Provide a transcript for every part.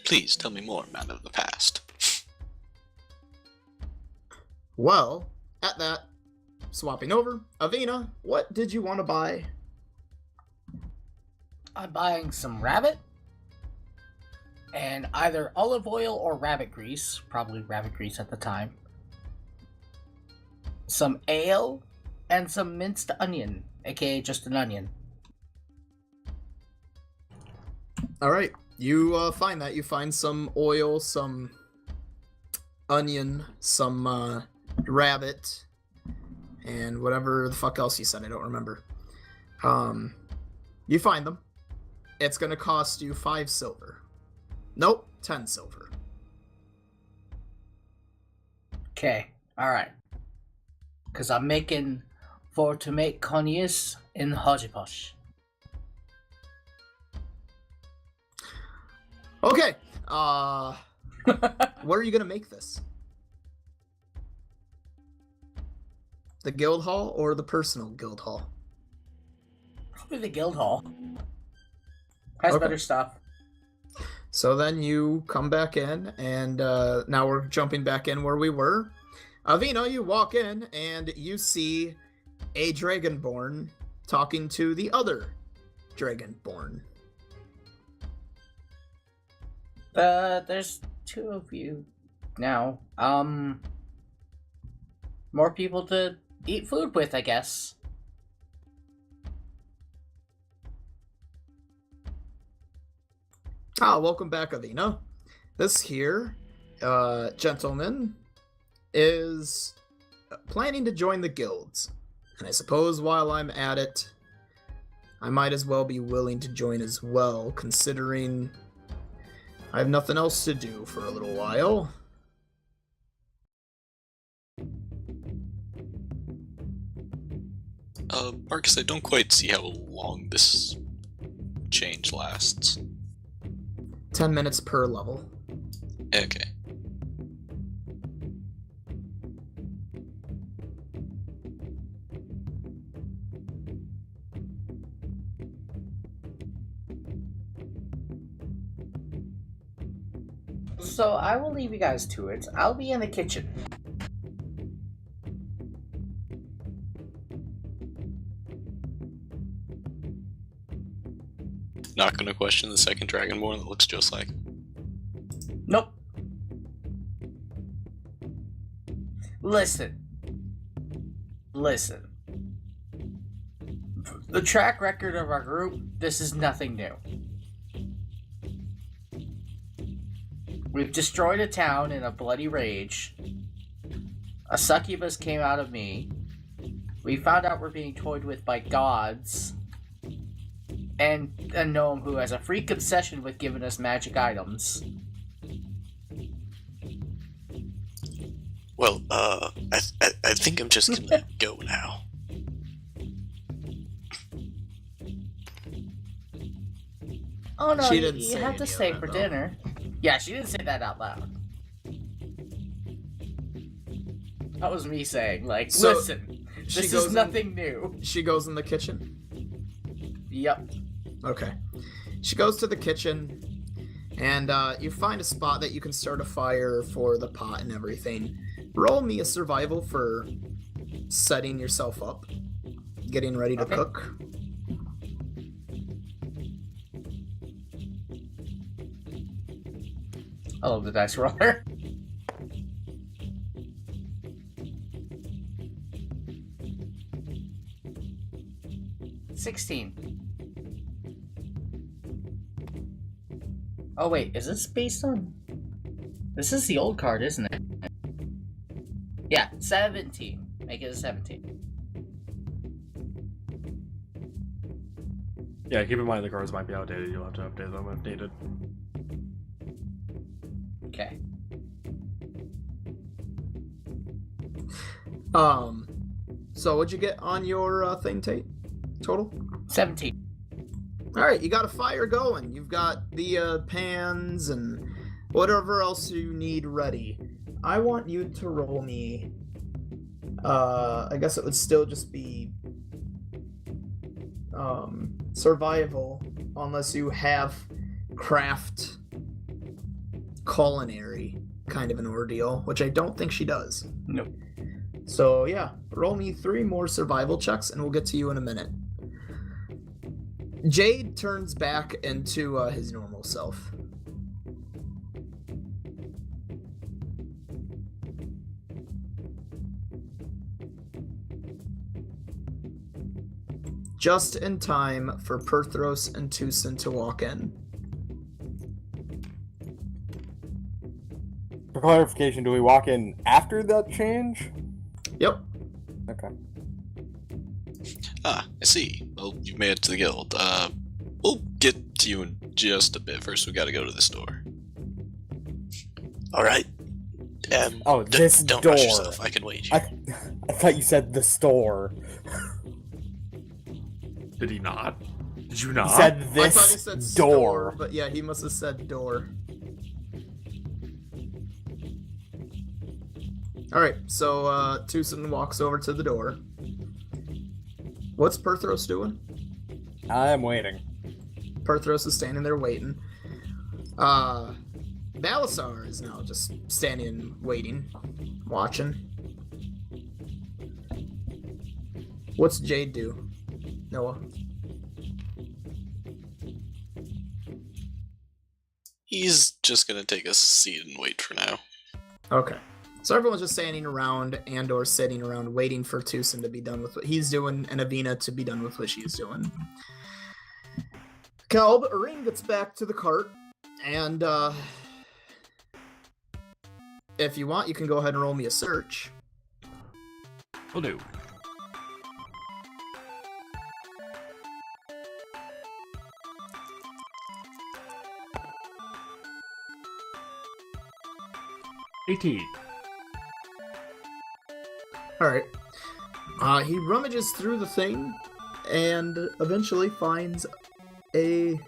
Please tell me more, man of the past. Well, at that, swapping over, Avina, what did you want to buy? I'm buying some rabbit and either olive oil or rabbit grease, probably rabbit grease at the time. Some ale and some minced onion, aka just an onion. All right, you find that. You find some oil, some onion, some rabbit, and whatever the fuck else you said. I don't remember. You find them. It's going to cost you 5 silver. Nope, 10 silver. Okay, alright. Because I'm making for to make cognac in Hodgeposh. Okay, where are you going to make this? The guild hall or the personal guild hall? Probably the guild hall. Has Okay. better stuff. So then you come back in, and now we're jumping back in where we were. Avina, you walk in, and you see a Dragonborn talking to the other Dragonborn. There's 2 of you now. More people to eat food with, I guess. Welcome back, Avina. This here, gentleman, is planning to join the guilds. And I suppose while I'm at it, I might as well be willing to join as well, considering I have nothing else to do for a little while. Marcus, I don't quite see how long this change lasts. 10 minutes per level. Okay. So I will leave you guys to it. I'll be in the kitchen. Not gonna question the second Dragonborn that looks just like. Nope. Listen. The track record of our group, this is nothing new. We've destroyed a town in a bloody rage. A succubus came out of me. We found out we're being toyed with by gods. And a gnome who has a freak obsession with giving us magic items. Well, I think I'm just gonna go now. Oh no, She didn't you say have to any of stay that, for though. dinner. Yeah, she didn't say that out loud. That was me saying, like, So, listen, she this goes is in- nothing new. She goes in the kitchen. Yep. Okay. She goes to the kitchen, and you find a spot that you can start a fire for the pot and everything. Roll me a survival for setting yourself up, getting ready to Okay. cook. I love the dice roller. $16. Oh wait, is this based on... This is the old card, isn't it? Yeah, 17. Make it a 17. Yeah, keep in mind the cards might be outdated. You'll have to update them if needed. Okay. So what'd you get on your thing, Tate? Total? 17. Alright, you got a fire going. You've got the pans and whatever else you need ready. I want you to roll me... I guess it would still just be... survival, unless you have craft culinary kind of an ordeal, which I don't think she does. Nope. So yeah, roll me 3 more survival checks and we'll get to you in a minute. Jade turns back into his normal self. Just in time for Perthros and Tucson to walk in. For clarification, do we walk in after that change? Yep. Okay. Ah, I see. Well, you've made it to the guild. We'll get to you in just a bit. First, we gotta go to the store. Alright. Oh, this don't door. rush yourself. I can wait here. I thought you said the store. Did he not? Did you not? He said I thought this he said door. store, but yeah, he must have said door. Alright, so Tucson walks over to the door. What's Perthros doing? I'm waiting. Perthros is standing there waiting. Balasar is now just standing and waiting, watching. What's Jade do? Noah? He's just gonna take a seat and wait for now. Okay. So everyone's just standing around and or sitting around waiting for Tucson to be done with what he's doing and Avina to be done with what she's doing. Kalb, Arin gets back to the cart and if you want, you can go ahead and roll me a search. Will do. $18. Alright. He rummages through the thing and eventually finds a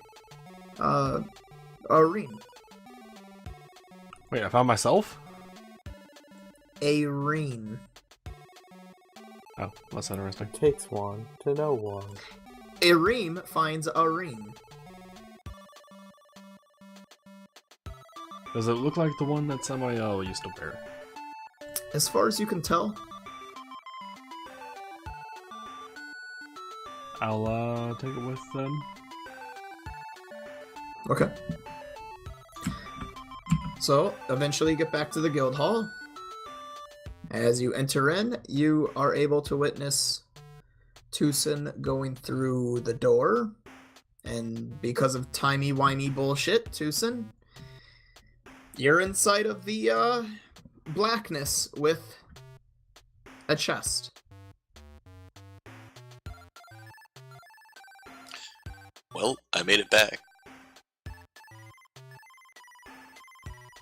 ring. Wait, I found myself? A ring. Oh, that's interesting. Takes one to know one. A ream finds a ring. Does it look like the one that Samael used to wear? As far as you can tell. I'll take it with them. Okay. So, eventually you get back to the guild hall. As you enter in, you are able to witness Tucson going through the door. And because of timey-wimey bullshit, Tucson, you're inside of the blackness with a chest. Well, I made it back.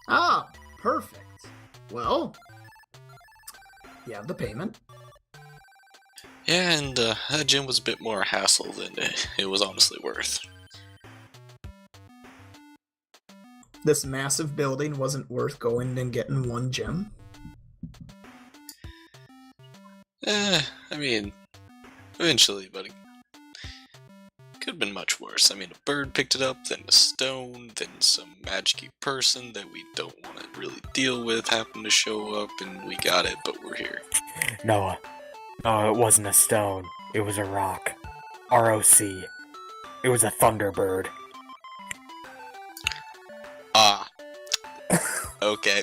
Ah, perfect. Well, you have the payment. Yeah, and that gym was a bit more hassle than it was honestly worth. This massive building wasn't worth going and getting one gem. I mean, eventually, but it could have been much worse. I mean, a bird picked it up, then a stone, then some magic-y person that we don't want to really deal with happened to show up, and we got it, but we're here. Noah. No, it wasn't a stone. It was a rock. ROC. It was a Thunderbird. Ah. Okay.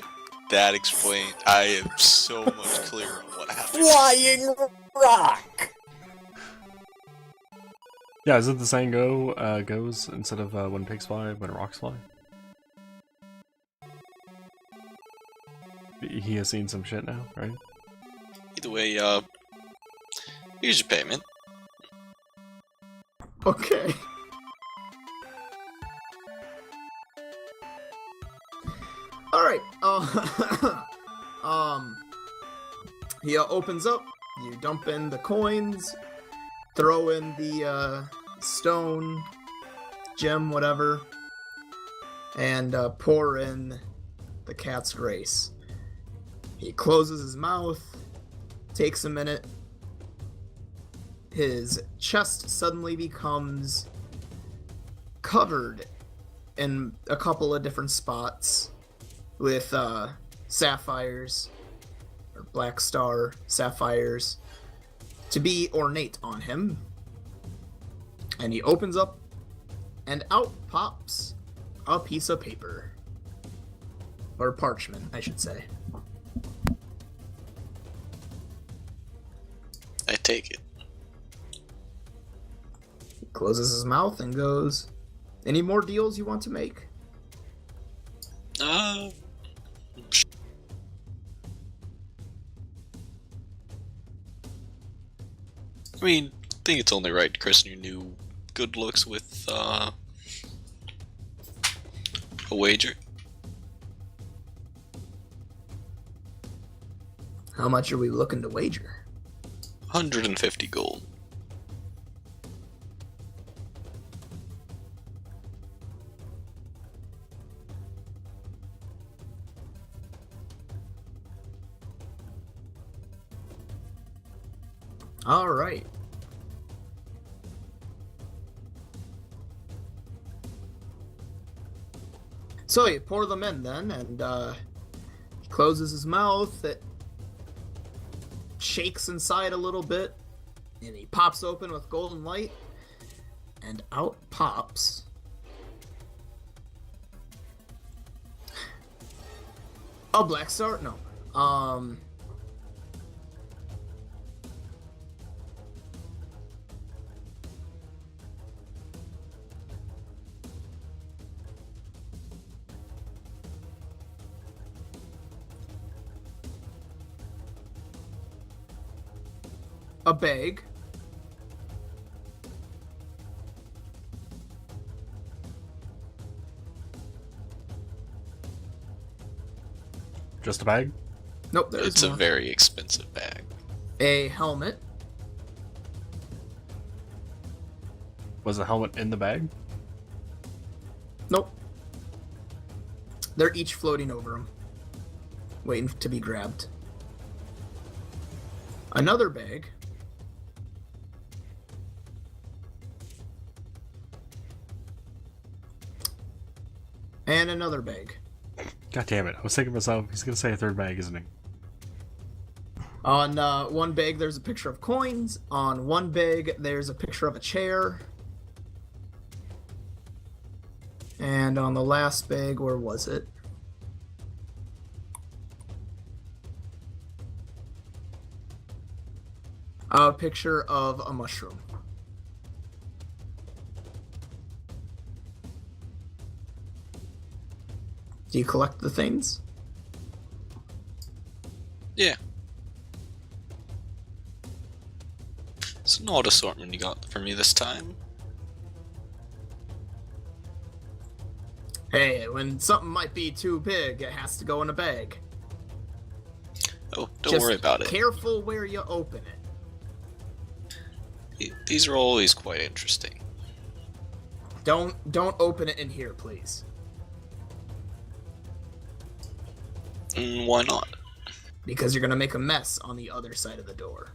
That explained. I am so much clearer on what happened. Flying rock! Yeah, is it the saying goes instead of when pigs fly, when rocks fly? He has seen some shit now, right? Either way, here's your payment. Okay. Alright, he opens up, you dump in the coins, throw in the, stone, gem, whatever, and, pour in the cat's grace. He closes his mouth, takes a minute, his chest suddenly becomes covered in a couple of different spots with sapphires, or black star sapphires, to be ornate on him. And he opens up, and out pops a piece of paper. Or parchment, I should say. I take it. He closes his mouth and goes, "Any more deals you want to make?" Uh, I mean, I think it's only right to christen your new good looks with a wager. How much are we looking to wager? 150 gold. All right. So you pour them in then, and he closes his mouth. It shakes inside a little bit, and he pops open with golden light, and out pops a black star. No, a bag. Just a bag? Nope, there's It's a more. very expensive bag. A helmet. Was the helmet in the bag? Nope. They're each floating over him, waiting to be grabbed. Another bag. And another bag. God damn it. I was thinking to myself, he's gonna say a third bag, isn't he? On one bag, there's a picture of coins. On one bag, there's a picture of a chair. And on the last bag, where was it? A picture of a mushroom. Do you collect the things? Yeah. It's an odd assortment you got for me this time. Hey, when something might be too big, it has to go in a bag. Oh, don't Just worry about it. Careful where you open it. These are always quite interesting. Don't open it in here, please. Why not? Because you're gonna make a mess on the other side of the door.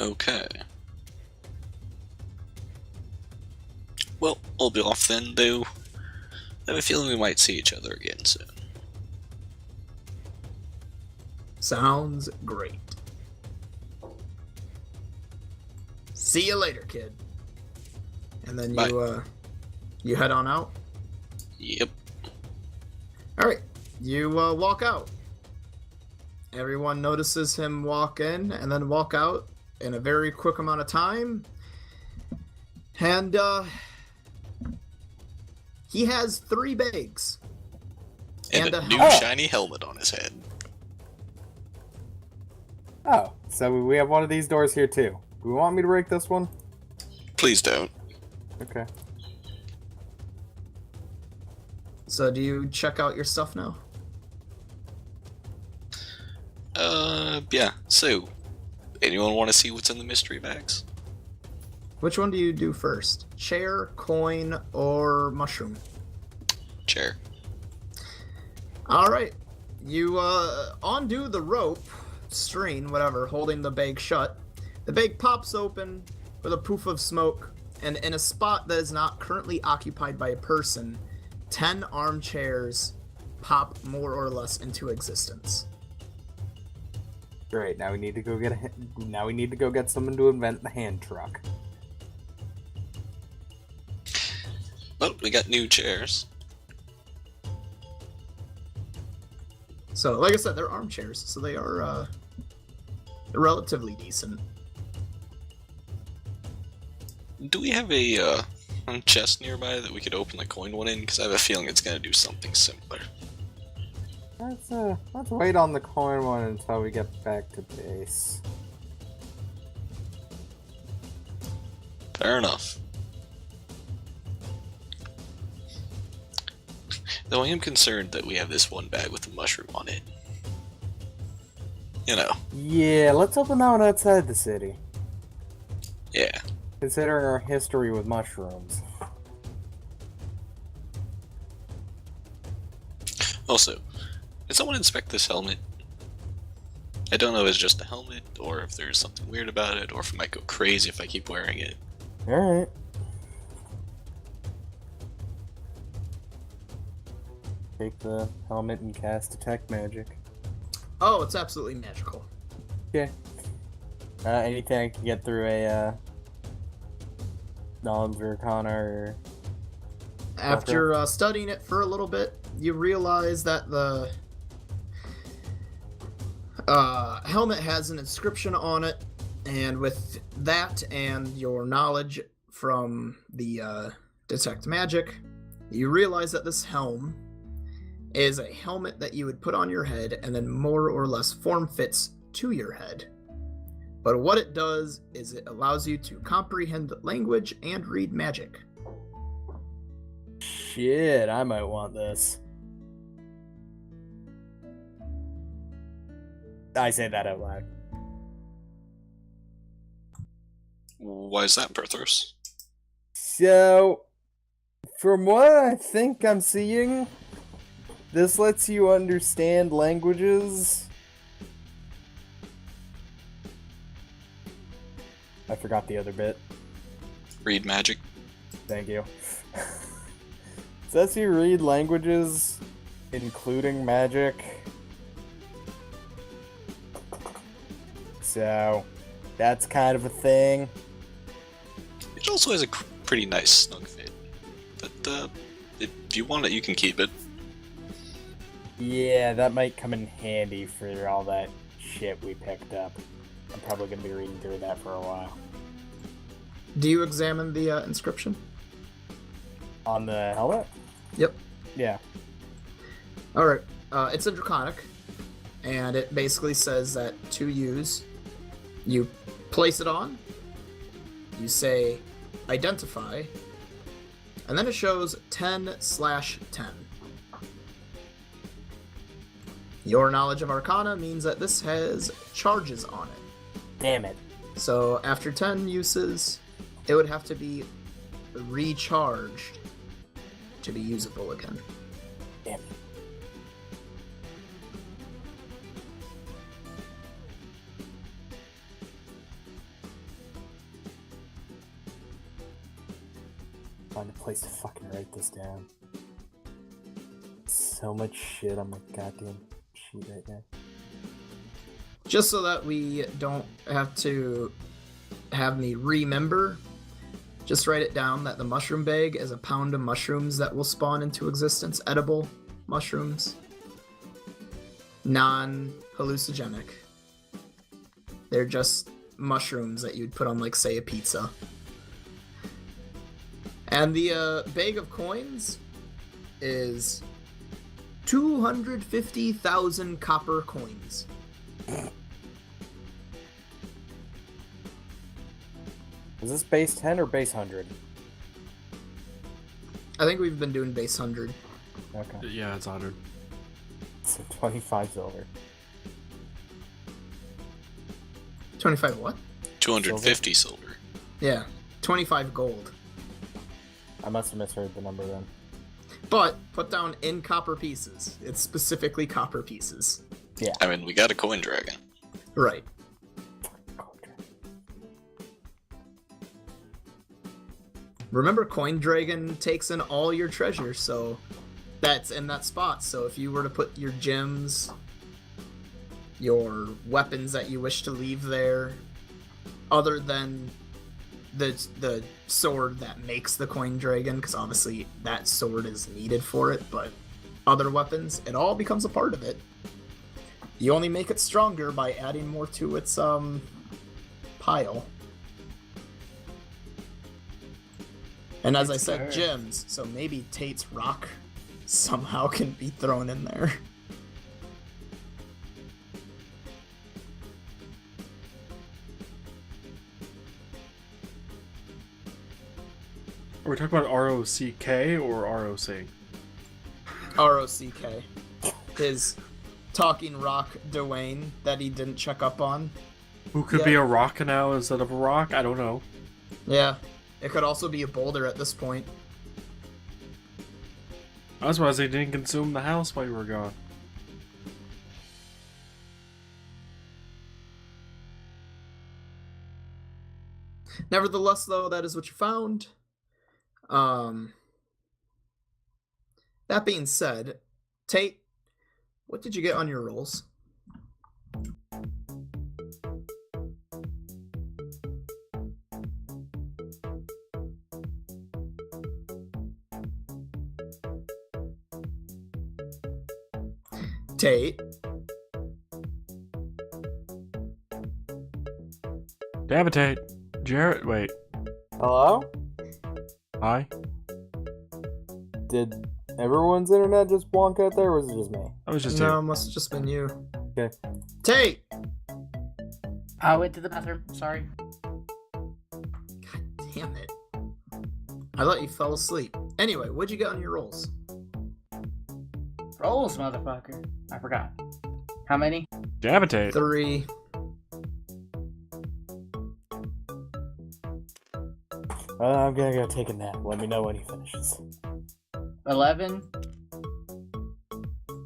Okay. Well, I'll be off then, though. I have a feeling we might see each other again soon. Sounds great. See you later, kid. And then Bye. you head on out. Yep. All right, you walk out. Everyone notices him walk in and then walk out in a very quick amount of time. And he has 3 bags. And a new helmet. shiny helmet on his head. Oh, so we have one of these doors here too. Do we want me to break this one? Please don't. Okay. So do you check out your stuff now? Yeah. So, anyone want to see what's in the mystery bags? Which one do you do first? Chair, coin, or mushroom? Chair. All right. You undo the rope, string, whatever, holding the bag shut. The bag pops open with a poof of smoke, And in a spot that is not currently occupied by a person, 10 armchairs pop more or less into existence. Great. Now we need to go get someone to invent the hand truck. Well, we got new chairs. So, like I said, they're armchairs, so they are relatively decent. Do we have a chest nearby that we could open the coin one in? Because I have a feeling it's going to do something similar. Let's wait on the coin one until we get back to base. Fair enough. Though I am concerned that we have this one bag with a mushroom on it. You know. Yeah, let's open that one outside the city. Yeah. Considering our history with mushrooms. Also, did someone inspect this helmet? I don't know if it's just a helmet, or if there's something weird about it, or if it might go crazy if I keep wearing it. Alright. Take the helmet and cast Detect Magic. Oh, it's absolutely magical. Okay. Anything I can get through a Knowledge Arcana or... After studying it for a little bit, you realize that the helmet has an inscription on it, and with that and your knowledge from the Detect Magic, you realize that this helm is a helmet that you would put on your head and then more or less form fits to your head. But what it does is it allows you to comprehend language and read magic. Shit, I might want this. I say that out loud. Why is that, Perthros? So, from what I think I'm seeing, this lets you understand languages. I forgot the other bit. Read magic? Thank you. It lets you read languages, including magic. So, that's kind of a thing. It also has a pretty nice snug fit. But, if you want it, you can keep it. Yeah, that might come in handy for all that shit we picked up. I'm probably going to be reading through that for a while. Do you examine the inscription? On the helmet? Yep. Yeah. Alright, it's a Draconic, and it basically says that to use, you place it on, you say identify, and then it shows 10/10. Your knowledge of Arcana means that this has charges on it. Damn it. So after 10 uses, it would have to be recharged to be usable again. Damn it. Find a place to fucking write this down. So much shit on my goddamn sheet right now. Just so that we don't have to have me remember, just write it down that the mushroom bag is a pound of mushrooms that will spawn into existence. Edible mushrooms. Non-hallucinogenic. They're just mushrooms that you'd put on, like, say, a pizza. And the bag of coins is 250,000 copper coins. Is this base 10 or base 100? I think we've been doing base 100. Okay. Yeah, it's 100. So 25 silver. 25 what? 250 silver. Yeah, 25 gold. I must have misheard the number then. But put down in copper pieces. It's specifically copper pieces. Yeah. I mean, we got a coin dragon. Right. Remember, Coin Dragon takes in all your treasure, so that's in that spot. So if you were to put your gems, your weapons that you wish to leave there, other than the sword that makes the Coin Dragon, because obviously that sword is needed for it, but other weapons, it all becomes a part of it. You only make it stronger by adding more to its pile. And as I said, gems, so maybe Tate's rock somehow can be thrown in there. Are we talking about R-O-C-K or R-O-C? R-O-C-K. His talking rock Dwayne that he didn't check up on. Who could be a rock now instead of a rock? I don't know. Yeah. It could also be a boulder at this point. I was surprised they didn't consume the house while you were gone. Nevertheless, though, that is what you found. That being said, Tate, what did you get on your rolls? Tate. Davitate. Jarrett, wait. Hello? Hi? Did everyone's internet just wonk out there, or was it just me? That was just No, you. it must have just been you. Okay. Tate! I went to the bathroom. Sorry. God damn it. I thought you fell asleep. Anyway, what'd you get on your rolls? Rolls, motherfucker. I forgot. How many? Davitate. 3. I'm gonna go take a nap. Let me know when he finishes. 11.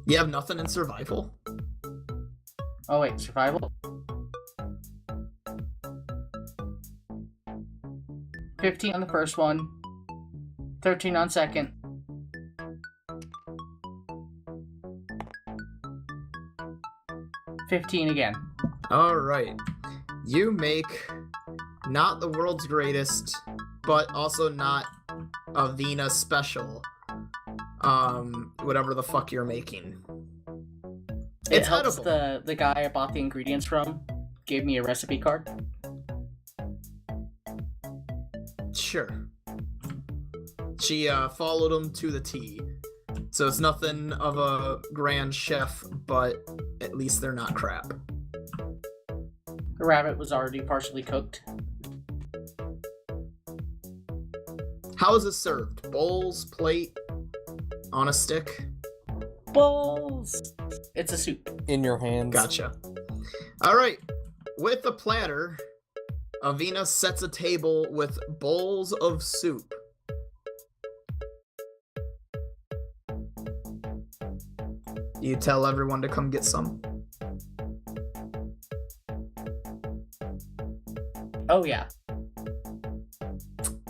You have nothing in survival? Oh wait, survival. 15 on the first one. 13 on second. 15 again. Alright. You make not the world's greatest, but also not a Vina special. Whatever the fuck you're making. It It's helps edible. the guy I bought the ingredients from gave me a recipe card. Sure. She followed him to the T. So it's nothing of a grand chef, but at least they're not crap. The rabbit was already partially cooked. How is this served? Bowls, plate, on a stick? Bowls! It's a soup. In your hands. Gotcha. Alright. With the platter, Avina sets a table with bowls of soup. You tell everyone to come get some? Oh yeah.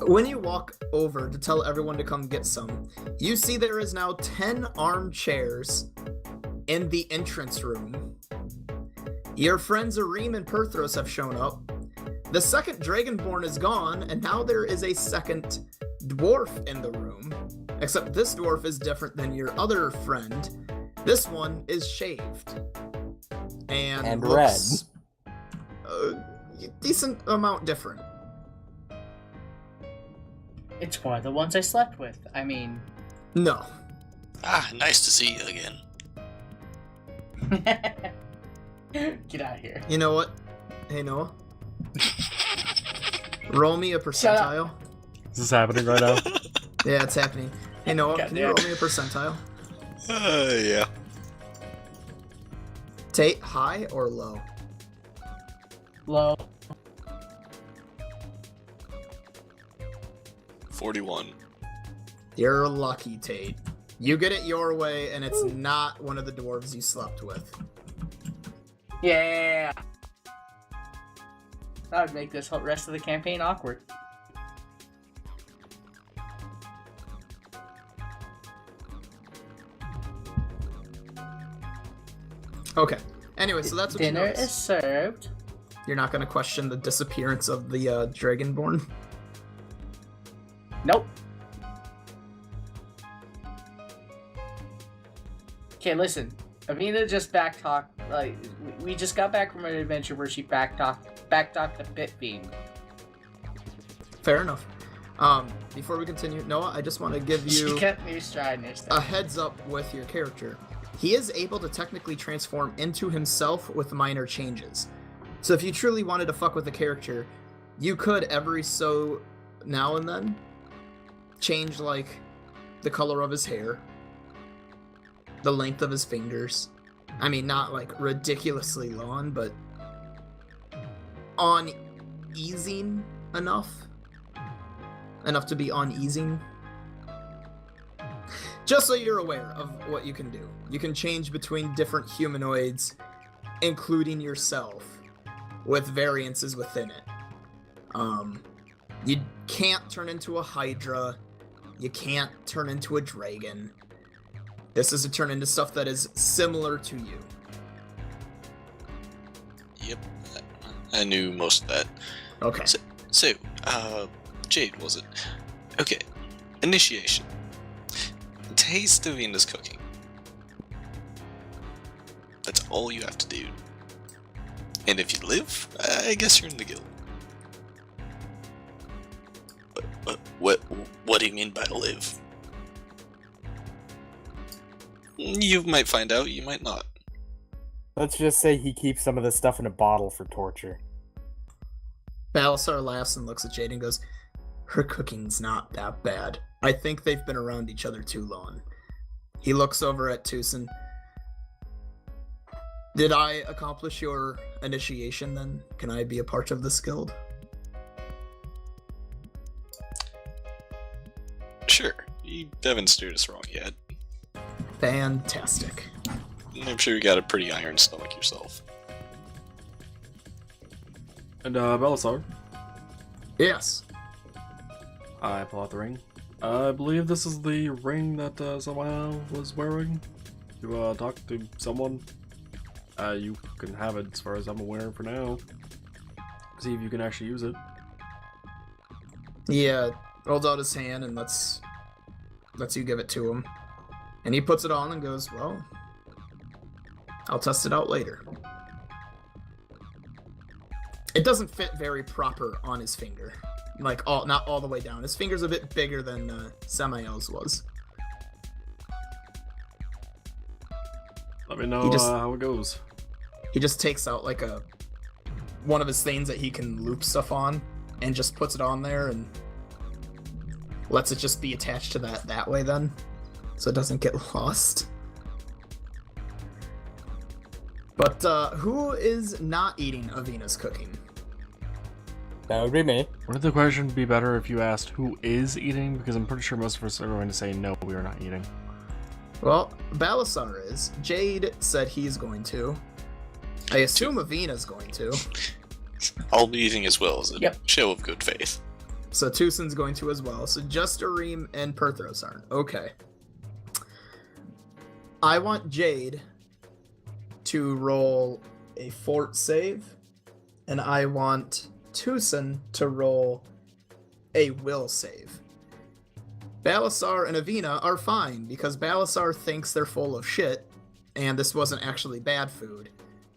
When you walk over to tell everyone to come get some, you see there is now 10 armchairs in the entrance room. Your friends Arim and Perthros have shown up. The second Dragonborn is gone, and now there is a second dwarf in the room. Except this dwarf is different than your other friend. This one is shaved. And looks, decent amount different. It's one of the ones I slept with. I mean... No. Ah, nice to see you again. Get out of here. You know what? Hey, Noah. Roll me a percentile. Is this happening right now? Yeah, it's happening. Hey, Noah, can you roll me a percentile? Yeah. Tate, high or low? Low. 41. You're lucky, Tate. You get it your way, and it's not one of the dwarves you slept with. Yeah. That would make this whole rest of the campaign awkward. Okay. Anyway, so that's what you Dinner notice. is served. You're not going to question the disappearance of the Dragonborn? Nope. Okay, listen. Avina just backtalked. Like, we just got back from an adventure where she backtalked the Pippin. Fair enough. Before we continue, Noah, I just want to give She you kept me striding her a stuff. heads up with your character. He is able to technically transform into himself with minor changes. So if you truly wanted to fuck with the character, you could every so now and then change, like, the color of his hair, the length of his fingers. I mean, not, like, ridiculously long, but on-easing enough. Enough to be on-easing. Just so you're aware of what you can do. You can change between different humanoids, including yourself, with variances within it. You can't turn into a Hydra. You can't turn into a dragon. This is to turn into stuff that is similar to you. Yep, I knew most of that. Okay. So, Jade, was it? Okay, initiation. Taste Avina's cooking. That's all you have to do. And if you live, I guess you're in the guild. What do you mean by live? You might find out, you might not. Let's just say he keeps some of the stuff in a bottle for torture. Balasar laughs and looks at Jade and goes, her cooking's not that bad. I think they've been around each other too long. He looks over at Tucson. Did I accomplish your initiation then? Can I be a part of this guild? Sure, you haven't steered us wrong yet. Fantastic. I'm sure you got a pretty iron stomach yourself. And Belisar, Yes. I pull out the ring. I believe this is the ring that someone was wearing to talk to someone. You can have it as far as I'm aware for now. See if you can actually use it. He holds out his hand and lets you give it to him. And he puts it on and goes, well, I'll test it out later. It doesn't fit very proper on his finger. Like, not all the way down. His finger's a bit bigger than Samael's was. Let me know how it goes. He just takes out, like, one of his things that he can loop stuff on and just puts it on there and lets it just be attached to that way then, so it doesn't get lost. But who is not eating Avina's cooking? That would be me. Wouldn't the question be better if you asked who is eating? Because I'm pretty sure most of us are going to say no, we are not eating. Well, Balasar is. Jade said he's going to. I assume Avina's going to. I'll be eating as well as a Yep. show of good faith. So Tucson's going to as well. So just Arim and Perthros aren't. Okay. I want Jade to roll a fort save, and I want Tucson to roll a will save. Balasar and Avina are fine because Balasar thinks they're full of shit and this wasn't actually bad food.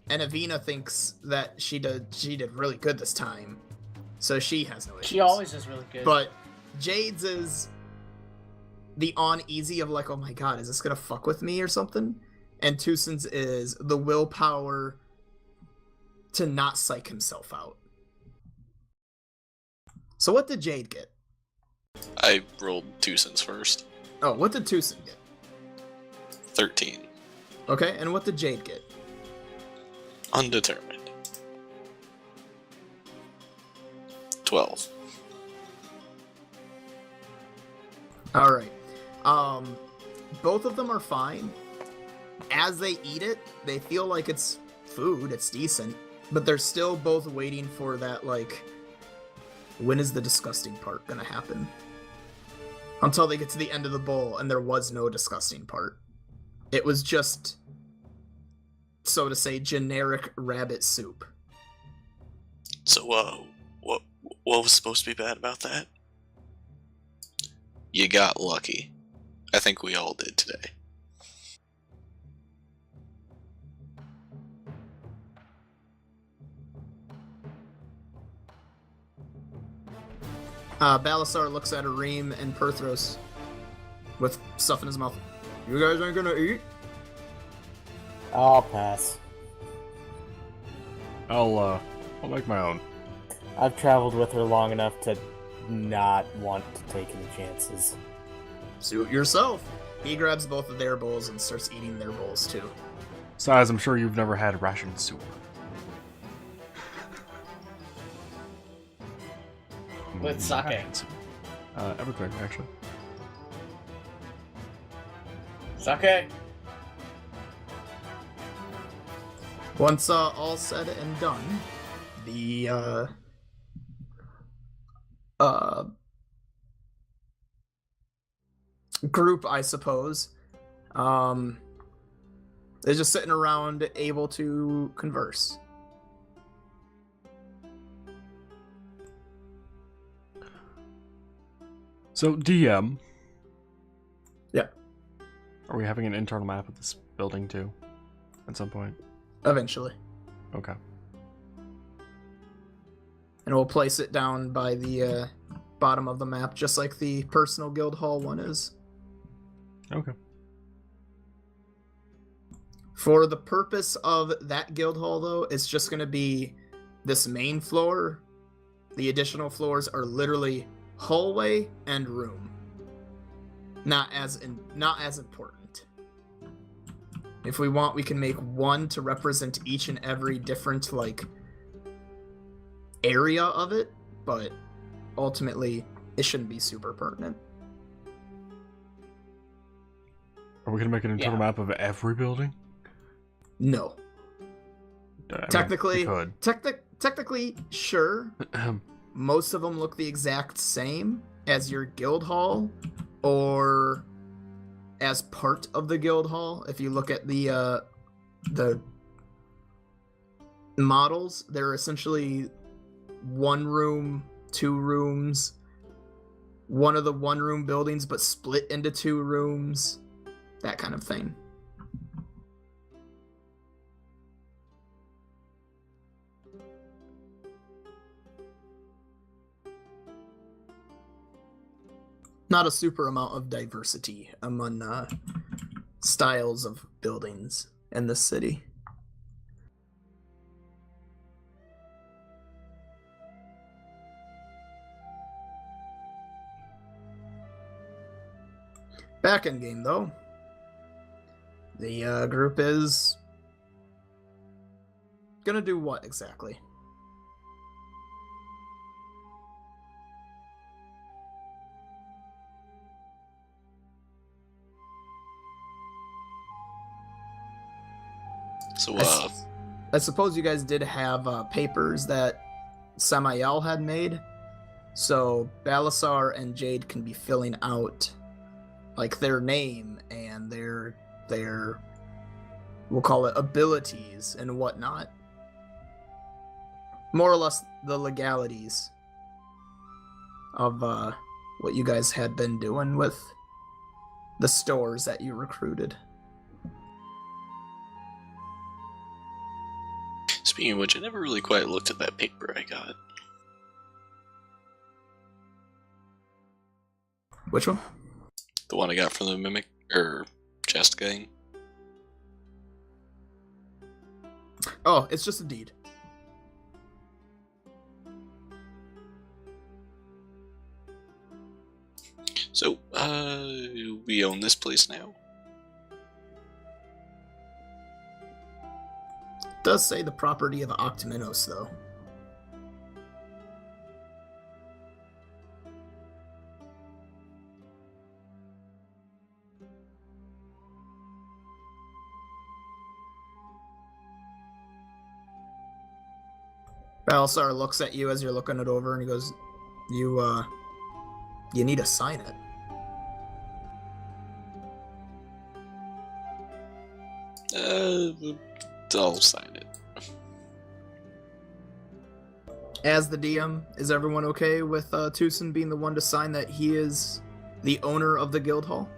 And Avina thinks that she did really good this time. So she has no issues. She always is really good. But Jade's is the uneasy of like, oh my god, is this gonna fuck with me or something? And Tucson's is the willpower to not psych himself out. So what did Jade get? I rolled 2 cents first. Oh, what did Tucson get? 13. Okay, and what did Jade get? Undetermined. 12. Alright. Both of them are fine. As they eat it, they feel like it's food, it's decent, but they're still both waiting for that, like, when is the disgusting part gonna happen? Until they get to the end of the bowl and there was no disgusting part. It was just so to say, generic rabbit soup. So, what was supposed to be bad about that? You got lucky. I think we all did today. Balasar looks at Arim and Perthros with stuff in his mouth. You guys ain't gonna eat? I'll pass. I'll make my own. I've traveled with her long enough to not want to take any chances. Suit yourself. He grabs both of their bowls and starts eating their bowls too. Besides, I'm sure you've never had ration soup. With sake. Everything, actually. Sake. Once all said and done, the group, I suppose, is just sitting around able to converse. So, DM. Yeah. Are we having an internal map of this building too? At some point? Eventually. Okay. And we'll place it down by the bottom of the map, just like the personal guild hall one is. Okay. For the purpose of that guild hall, though, it's just going to be this main floor. The additional floors are literally hallway and room. Not as important. If we want, we can make one to represent each and every different, like, area of it, but ultimately, it shouldn't be super pertinent. Are we gonna make an internal map of every building? No. I mean, Technically, we could. technically, sure. Most of them look the exact same as your guild hall, or as part of the guild hall. If you look at the models, they're essentially one room, two rooms, one of the one room buildings but split into two rooms, that kind of thing. Not a super amount of diversity among styles of buildings in this city. Back in game, though, the group is gonna do what exactly? So, I suppose you guys did have papers that Samael had made, so Balasar and Jade can be filling out, like, their name and their we'll call it abilities and whatnot. More or less the legalities of what you guys had been doing with the stores that you recruited. speaking of which, I never really quite looked at that paper I got. Which one? The one I got from the Mimic, or chest gang. Oh, it's just a deed. So, we own this place now. It does say the property of Octomenos, though. Balsar looks at you as you're looking it over, and he goes, you need to sign it. I'll sign it. As the DM, is everyone okay with Tucson being the one to sign that he is the owner of the guild hall?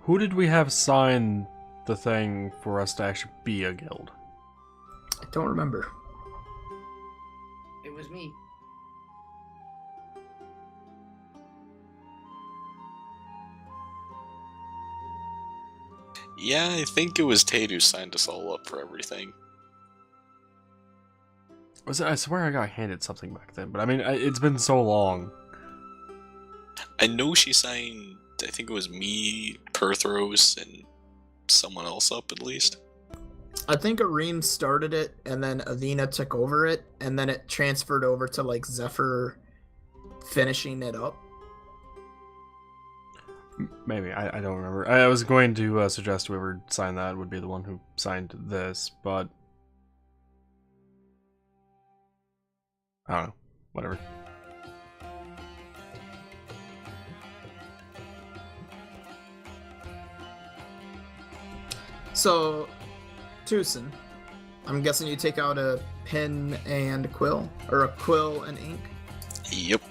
Who did we have sign the thing for us to actually be a guild? I don't remember. It was me. Yeah, I think it was Tate who signed us all up for everything. Was it? I swear I got handed something back then, but I mean, it's been so long. I know she signed, I think it was me, Perthros, and someone else up at least. I think Arim started it, and then Avina took over it, and then it transferred over to, like, Zephyr finishing it up. Maybe, I don't remember. I was going to suggest whoever signed that would be the one who signed this, but... I don't know. Whatever. So, Tucson, I'm guessing you take out a pen and quill, or a quill and ink. Yep.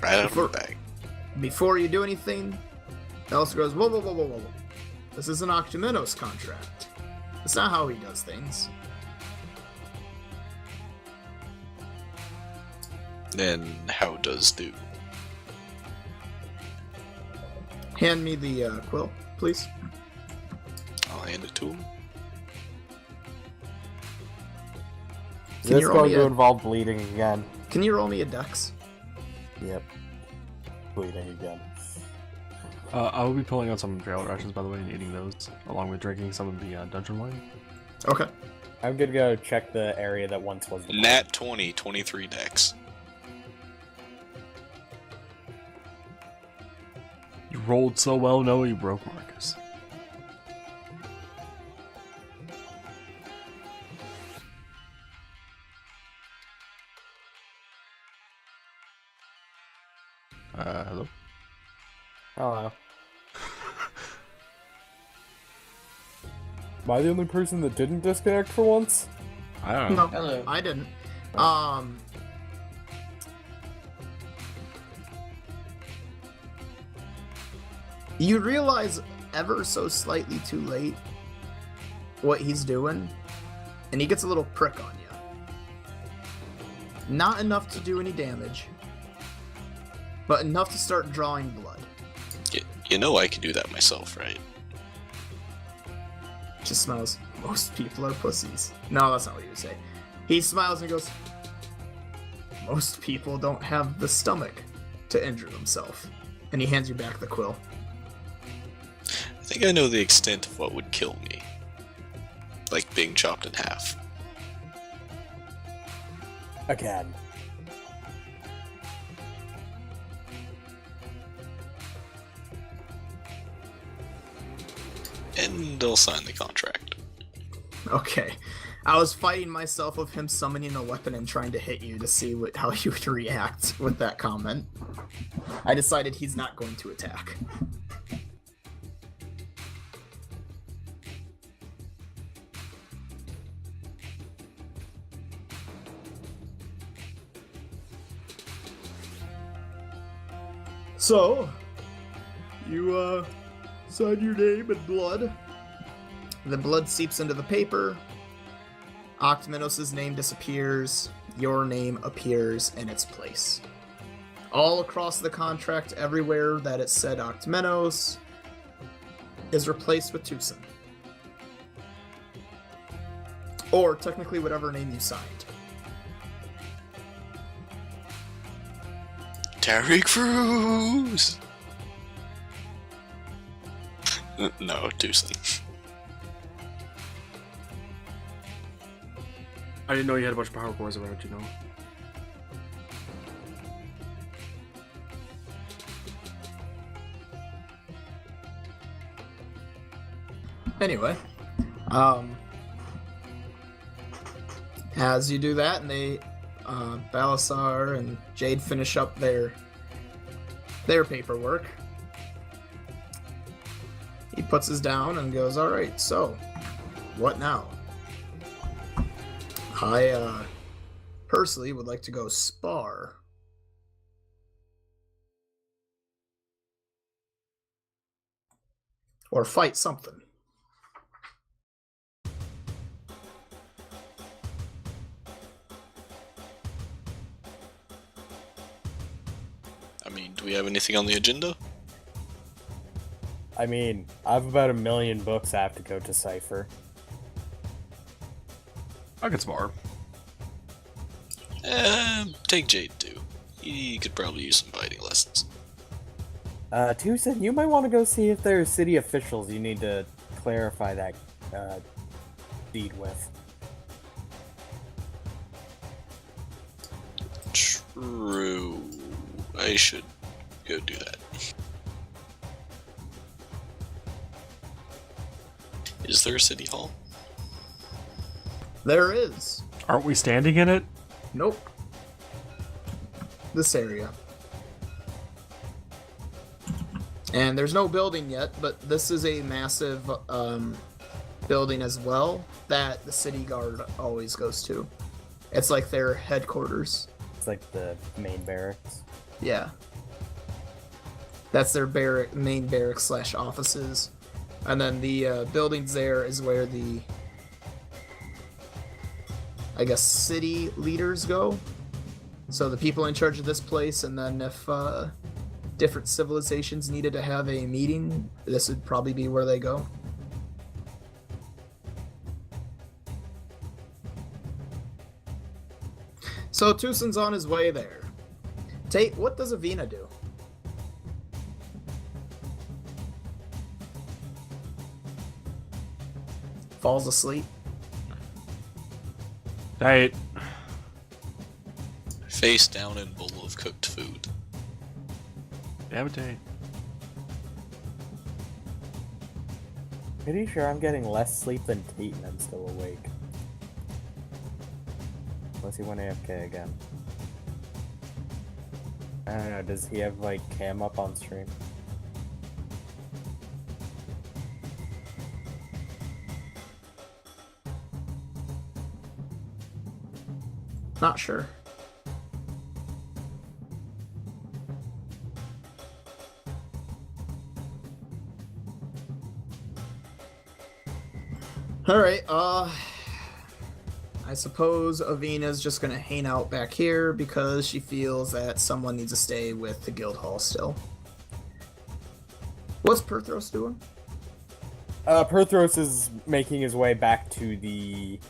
Right out of the bag. Before you do anything, Alice goes, whoa, whoa, whoa, whoa, whoa. This is an Octomenos contract. That's not how he does things. Then how does do? Hand me the quill, please. I'll hand it to him. Is Can this you roll going me to a- involve bleeding again? Can you roll me a dex? Yep. Bleeding again. I will be pulling out some trail rations, by the way, and eating those, along with drinking some of the dungeon wine. Okay. I'm gonna go check the area that once was the Nat 20, 23 decks. You rolled so well, no, you broke, Marcus. Hello? Hello. Am I the only person that didn't disconnect for once? I don't know. No, Hello. I didn't. You realize ever so slightly too late what he's doing, and he gets a little prick on you. Not enough to do any damage, but enough to start drawing blood. You know I can do that myself, right? Just smiles. Most people are pussies. No, that's not what he would say. He smiles and goes, most people don't have the stomach to injure themselves. And he hands you back the quill. I think I know the extent of what would kill me. Like being chopped in half. Again. And I'll sign the contract. Okay. I was fighting myself with him summoning a weapon and trying to hit you to see how you would react with that comment. I decided he's not going to attack. So, you, sign your name in blood. The blood seeps into the paper. Octomenos' name disappears. Your name appears in its place. All across the contract, everywhere that it said Octomenos is replaced with Tucson. Or technically whatever name you signed. Tariq Cruz! No, Tucson. I didn't know you had a bunch of power cores around, you know. Anyway, as you do that, and they, Balasar and Jade finish up their paperwork, he puts his down and goes, "All right, so what now?" I personally would like to go Spar. Or fight something. I mean, do we have anything on the agenda? I mean, I have about 1 million books I have to go decipher. I could spar. Take Jade too. He could probably use some fighting lessons. Tucson, you might want to go see if there are city officials you need to clarify that deed with. True. I should go do that. Is there a city hall? There is. Aren't we standing in it? Nope. This area. And there's no building yet, but this is a massive building as well that the city guard always goes to. It's like their headquarters. It's like the main barracks. Yeah. That's their main barracks / offices. And then the buildings there is where the, I guess, city leaders go. So the people in charge of this place, and then if different civilizations needed to have a meeting, this would probably be where they go. So Tucson's on his way there. Tate, what does Avina do? Falls asleep. Hey, Face down in bowl of cooked food. damn it, Tate. Pretty sure I'm getting less sleep than Tate and I'm still awake. Unless he went AFK again. I don't know, does he have like cam up on stream? Not sure. Alright, I suppose Avina's just gonna hang out back here because she feels that someone needs to stay with the guild hall still. What's Perthros doing? Perthros is making his way back to the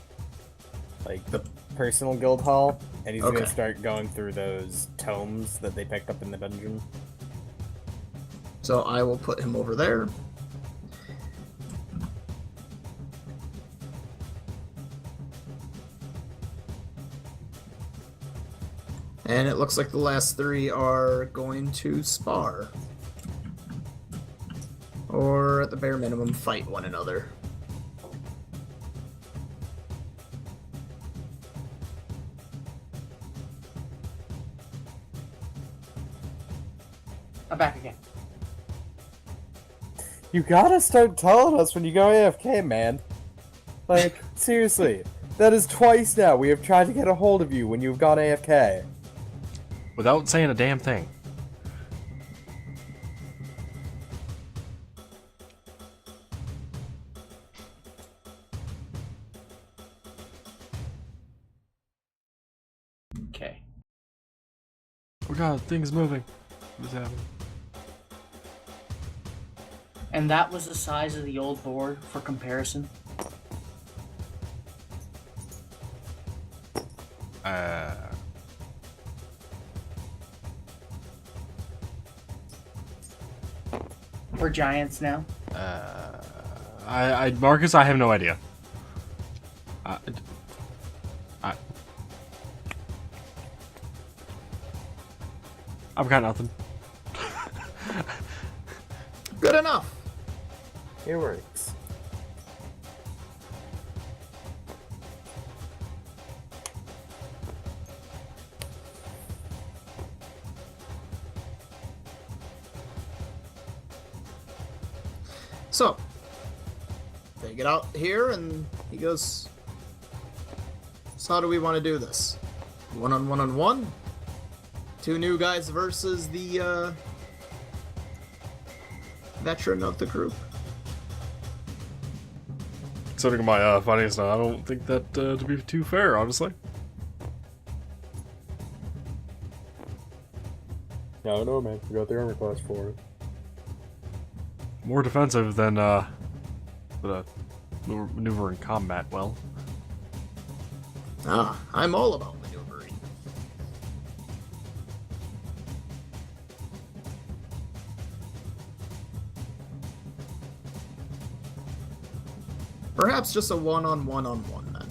personal guild hall, and he's Okay. gonna start going through those tomes that they picked up in the dungeon. So I will put him over there. And it looks like the last three are going to spar. Or at the bare minimum, fight one another. I'm back again. You gotta start telling us when you go AFK, man. Like, seriously. That is twice now we have tried to get a hold of you when you've gone AFK. Without saying a damn thing. Okay. Oh god, things moving. What's happening? And that was the size of the old board for comparison. We're giants now. Marcus, I have no idea. I've got nothing. Good enough. It works. So, they get out here and he goes, So how do we want to do this? One on one? Two new guys versus the veteran of the group? Considering my findings now, I don't think that to be too fair, honestly. I don't know, man. We got the armor class for it. More defensive than but maneuver in combat well. Ah, I'm all about maneuvering. Perhaps just a one-on-one then.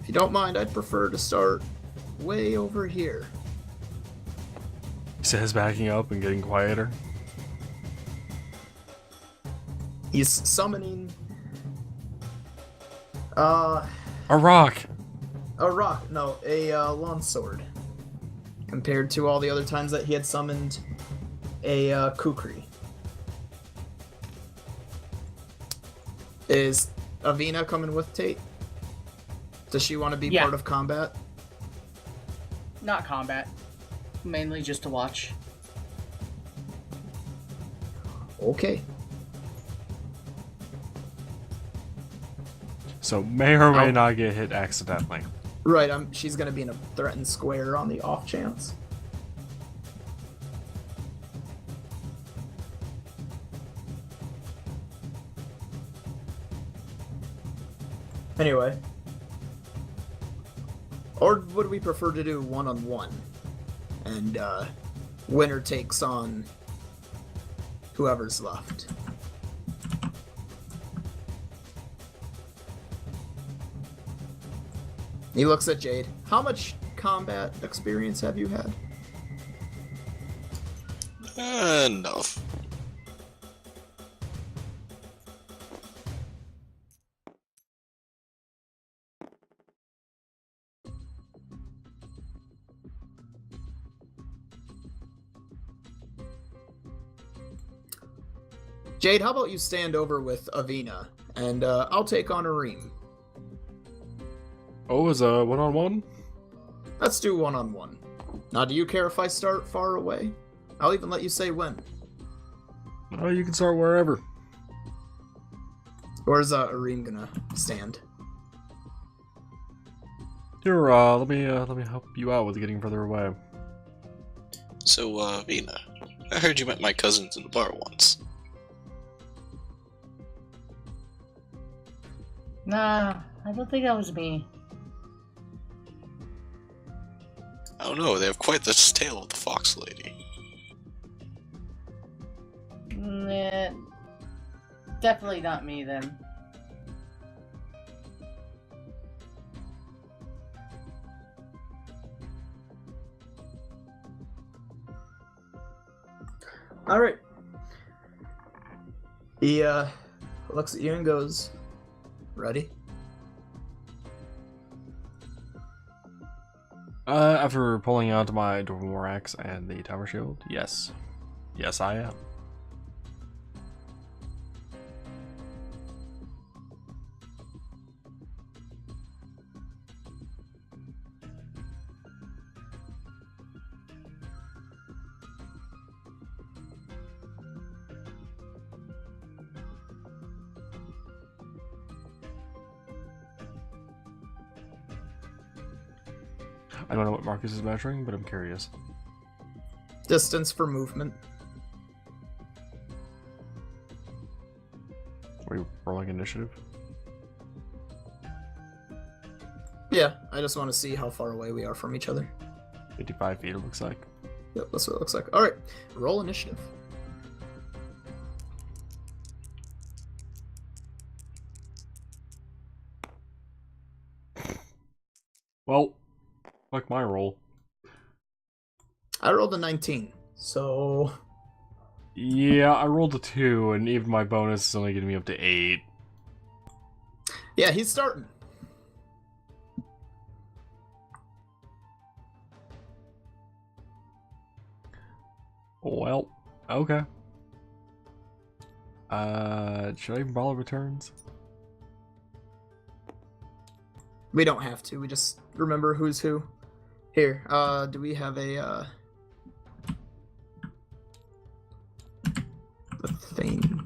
If you don't mind, I'd prefer to start way over here. He says backing up and getting quieter. He's summoning A rock! a rock, no, a longsword. Compared to all the other times that he had summoned a kukri. Is Avina coming with Tate? Does she want to be Yeah. part of combat? Not combat. Mainly just to watch. Okay. So may or may Oh. not get hit accidentally. Right, she's gonna be in a threatened square on the off chance. Anyway. Or would we prefer to do one-on-one? And, winner takes on whoever's left. He looks at Jade. How much combat experience have you had? Enough. Jade, how about you stand over with Avina, and I'll take on Arim. Oh, is a one-on-one? Let's do one-on-one. Now, do you care if I start far away? I'll even let you say when. Oh, you can start wherever. Where's Arim gonna stand? Here, let me help you out with getting further away. So, Vina, I heard you met my cousins in the bar once. Nah, I don't think that was me. I don't know, they have quite the tale of the fox lady. Nah, definitely not me then. Alright. He, looks at you and goes, ready? After pulling out my Dwarven axe and the Tower Shield, yes. Yes, I am. I don't know what Marcus is measuring, but I'm curious. Distance for movement. Are we rolling initiative? Yeah, I just want to see how far away we are from each other. 55 feet, it looks like. Yep, that's what it looks like. Alright, roll initiative. Well, fuck my roll. I rolled a 19, so... Yeah, I rolled a 2, and even my bonus is only getting me up to 8. Yeah, he's starting. Well, okay. Should I even bother returns? We don't have to. We just remember who's who. Here, do we have a thing?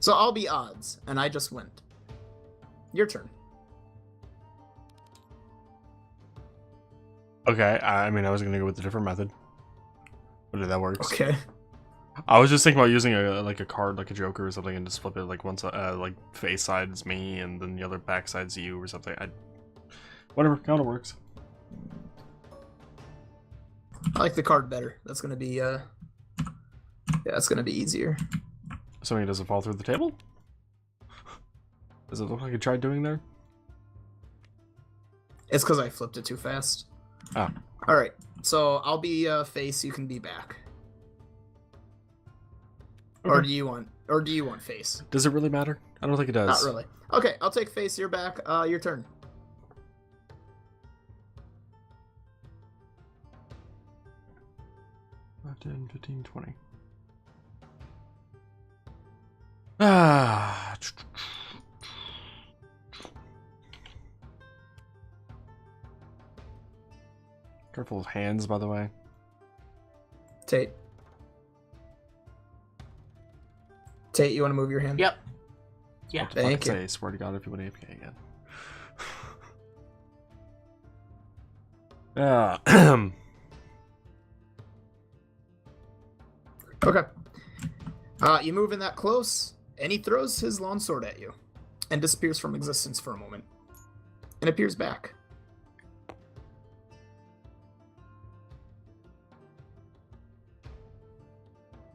So I'll be odds, and I just went. Your turn. Okay, I mean, I was gonna go with a different method. But that works. Okay. I was just thinking about using a card, like a Joker or something, and just flip it like one side, like face side is me, and then the other back side's you or something. Whatever, kind of works. I like the card better. That's gonna be yeah, it's gonna be easier. Assuming it doesn't fall through the table? Does it look like I tried doing there? It's because I flipped it too fast. Ah. All right. So I'll be face. You can be back. Okay. Or do you want face? Does it really matter? I don't think it does. Not really. Okay, I'll take face. You're back. Your turn. About 10, 15, 20. Ah. Careful of hands, by the way. Tate, you want to move your hand? Yep. Yeah. What the fuck Thank you. say, swear to God, if you want APK again. Yeah. Okay. You move in that close, and he throws his long sword at you, and disappears from existence for a moment, and appears back.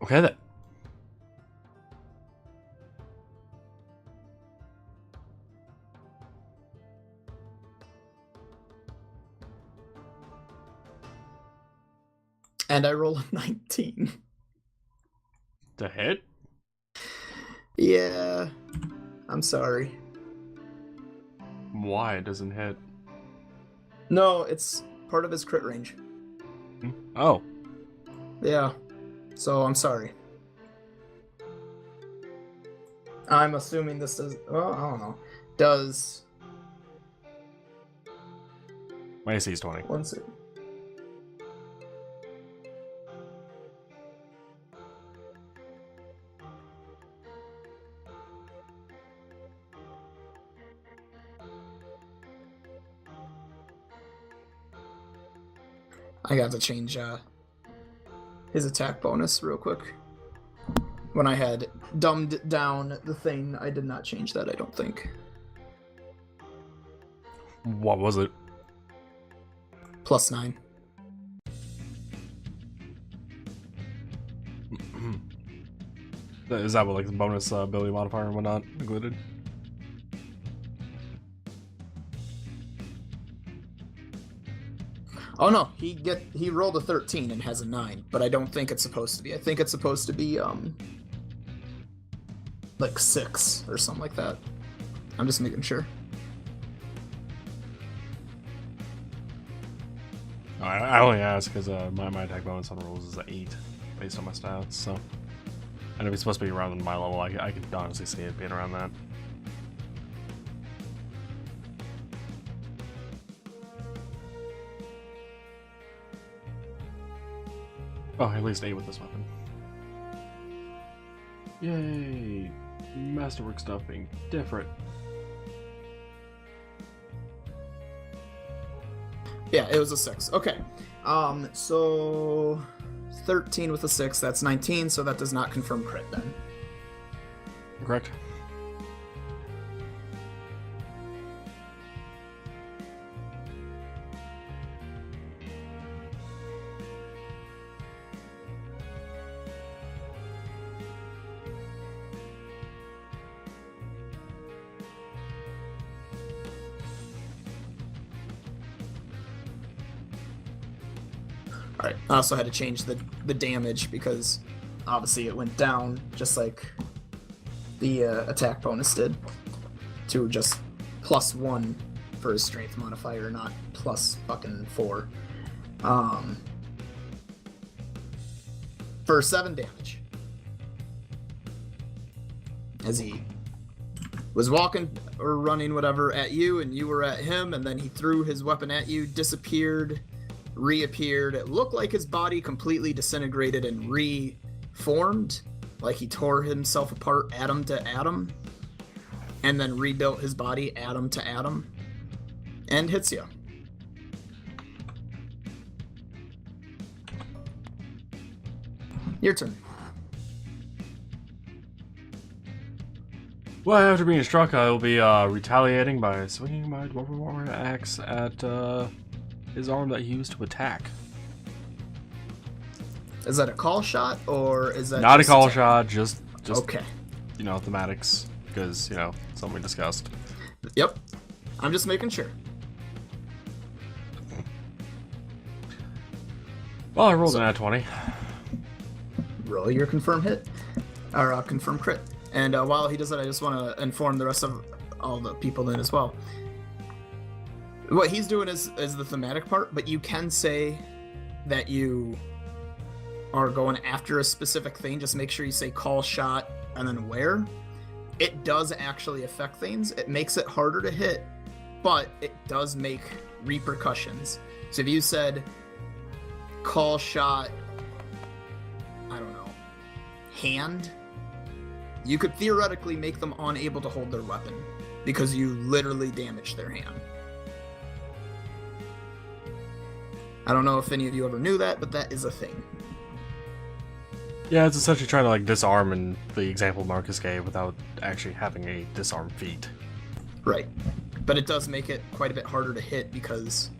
Okay then. And I roll a 19. To hit? Yeah. I'm sorry. Why it doesn't hit? No, it's part of his crit range. Oh. Yeah. So I'm sorry. I'm assuming this does. Well, I don't know. Does. My AC is 20. 1 second. I got to change his attack bonus real quick. When I had dumbed down the thing, I did not change that, I don't think. What was it? +9. Is that what, like, the bonus ability modifier and whatnot included? Oh no, he rolled a 13 and has a 9, but I don't think it's supposed to be. I think it's supposed to be like 6 or something like that. I'm just making sure. I only ask because my attack bonus on rolls is 8 based on my stats, so. And if it's supposed to be around my level, I could honestly see it being around that. Oh, at least 8 with this weapon. Yay! Masterwork stuff being different. Yeah, it was a 6. Okay. So 13 with a 6, that's 19, so that does not confirm crit then. Correct. Alright, I also had to change the damage because obviously it went down just like the attack bonus did to just +1 for his strength modifier, not plus fucking 4. For 7 damage. As he was walking or running whatever at you and you were at him, and then he threw his weapon at you, disappeared, reappeared. It looked like his body completely disintegrated and reformed, like he tore himself apart atom to atom, and then rebuilt his body atom to atom, and hits you. Your turn. Well, after being struck, I will be retaliating by swinging my Dwarven Warrior axe at his arm that he used to attack. Is that a call shot, or is that Not a just call attack? shot, just Okay. you know, thematics, because, you know, something we discussed. Yep. I'm just making sure. Well, I rolled an at 20. Roll your confirm hit, or confirm crit. And while he does that, I just want to inform the rest of all the people then as well. What he's doing is the thematic part, but you can say that you are going after a specific thing. Just make sure you say call shot and then where. It does actually affect things. It makes it harder to hit, but it does make repercussions. So if you said call shot, I don't know, hand, you could theoretically make them unable to hold their weapon because you literally damaged their hand. I don't know if any of you ever knew that, but that is a thing. Yeah, it's essentially trying to like disarm in the example Marcus gave without actually having a disarm feat. Right. But it does make it quite a bit harder to hit because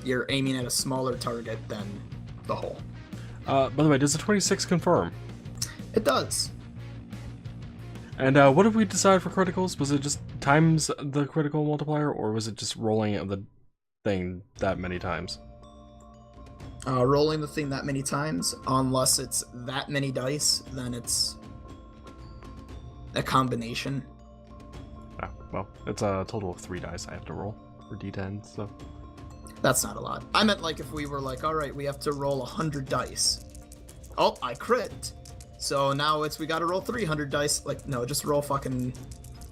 you're aiming at a smaller target than the hole. By the way, does the 26 confirm? It does. And what did we decide for criticals? Was it just times the critical multiplier, or was it just rolling of the thing that many times? Rolling the thing that many times, unless it's that many dice, then it's a combination. Ah, well, it's a total of 3 dice I have to roll for d10, so... That's not a lot. I meant like if we were like, alright, we have to roll 100 dice. Oh, I crit. So now we gotta roll 300 dice. Like, no, just roll fucking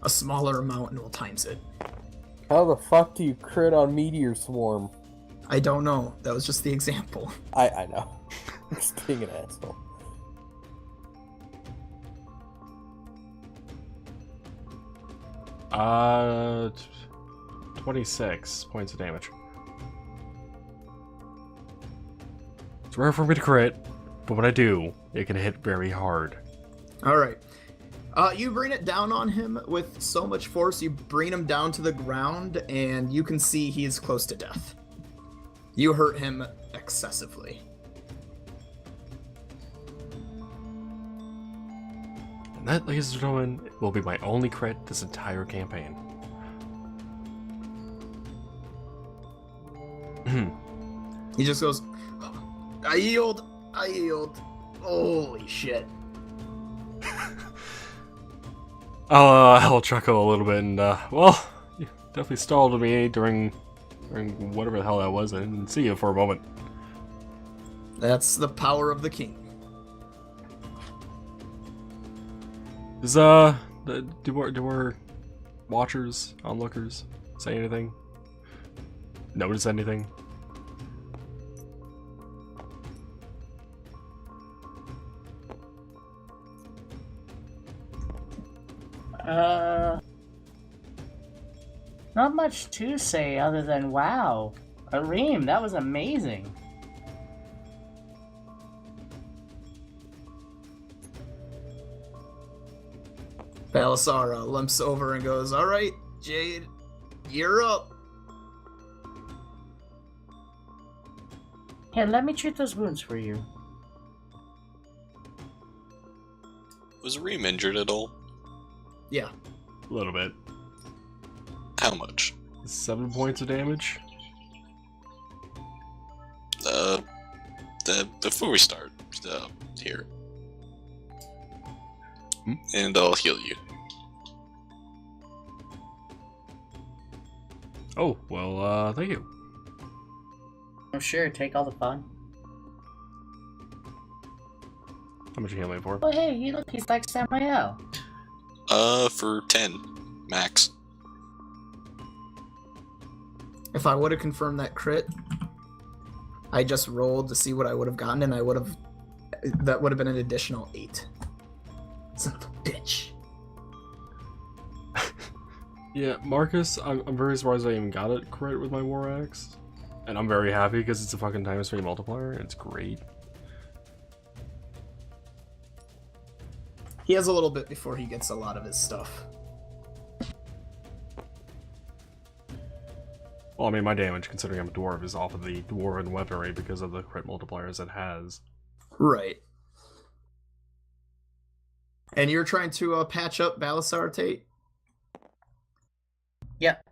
a smaller amount and we'll times it. How the fuck do you crit on Meteor Swarm? I don't know. That was just the example. I know. Just being an asshole. Uh, 26 points of damage. It's rare for me to crit, but when I do, it can hit very hard. Alright. You bring it down on him with so much force, you bring him down to the ground, and you can see he's close to death. You hurt him excessively. And that, ladies and gentlemen, will be my only crit this entire campaign. He just goes, I yield. Holy shit. I'll chuckle a little bit and, well, you definitely stalled me during whatever the hell that was. I didn't see you for a moment. That's the power of the king. Do our watchers, onlookers say anything? Notice anything? Not much to say other than wow. Arim, that was amazing. Balasara limps over and goes, alright, Jade, you're up. Here, let me treat those wounds for you. Was Reem injured at all? Yeah. A little bit. How much? 7 points of damage? before we start here, and I'll heal you. Oh, well, thank you. I'm sure, take all the fun. How much are you healing for? Oh, hey, you look, he's like Samael. For 10 max. If I would have confirmed that crit, I just rolled to see what I would have gotten, and that would have been an additional 8. Son of a bitch. Yeah, Marcus, I'm very surprised I even got it crit with my War Axe. And I'm very happy because it's a fucking ×3 multiplier. It's great. He has a little bit before he gets a lot of his stuff. Well, I mean, my damage, considering I'm a dwarf, is off of the dwarven weaponry because of the crit multipliers it has. Right. And you're trying to patch up Balzan, Tate? Yep.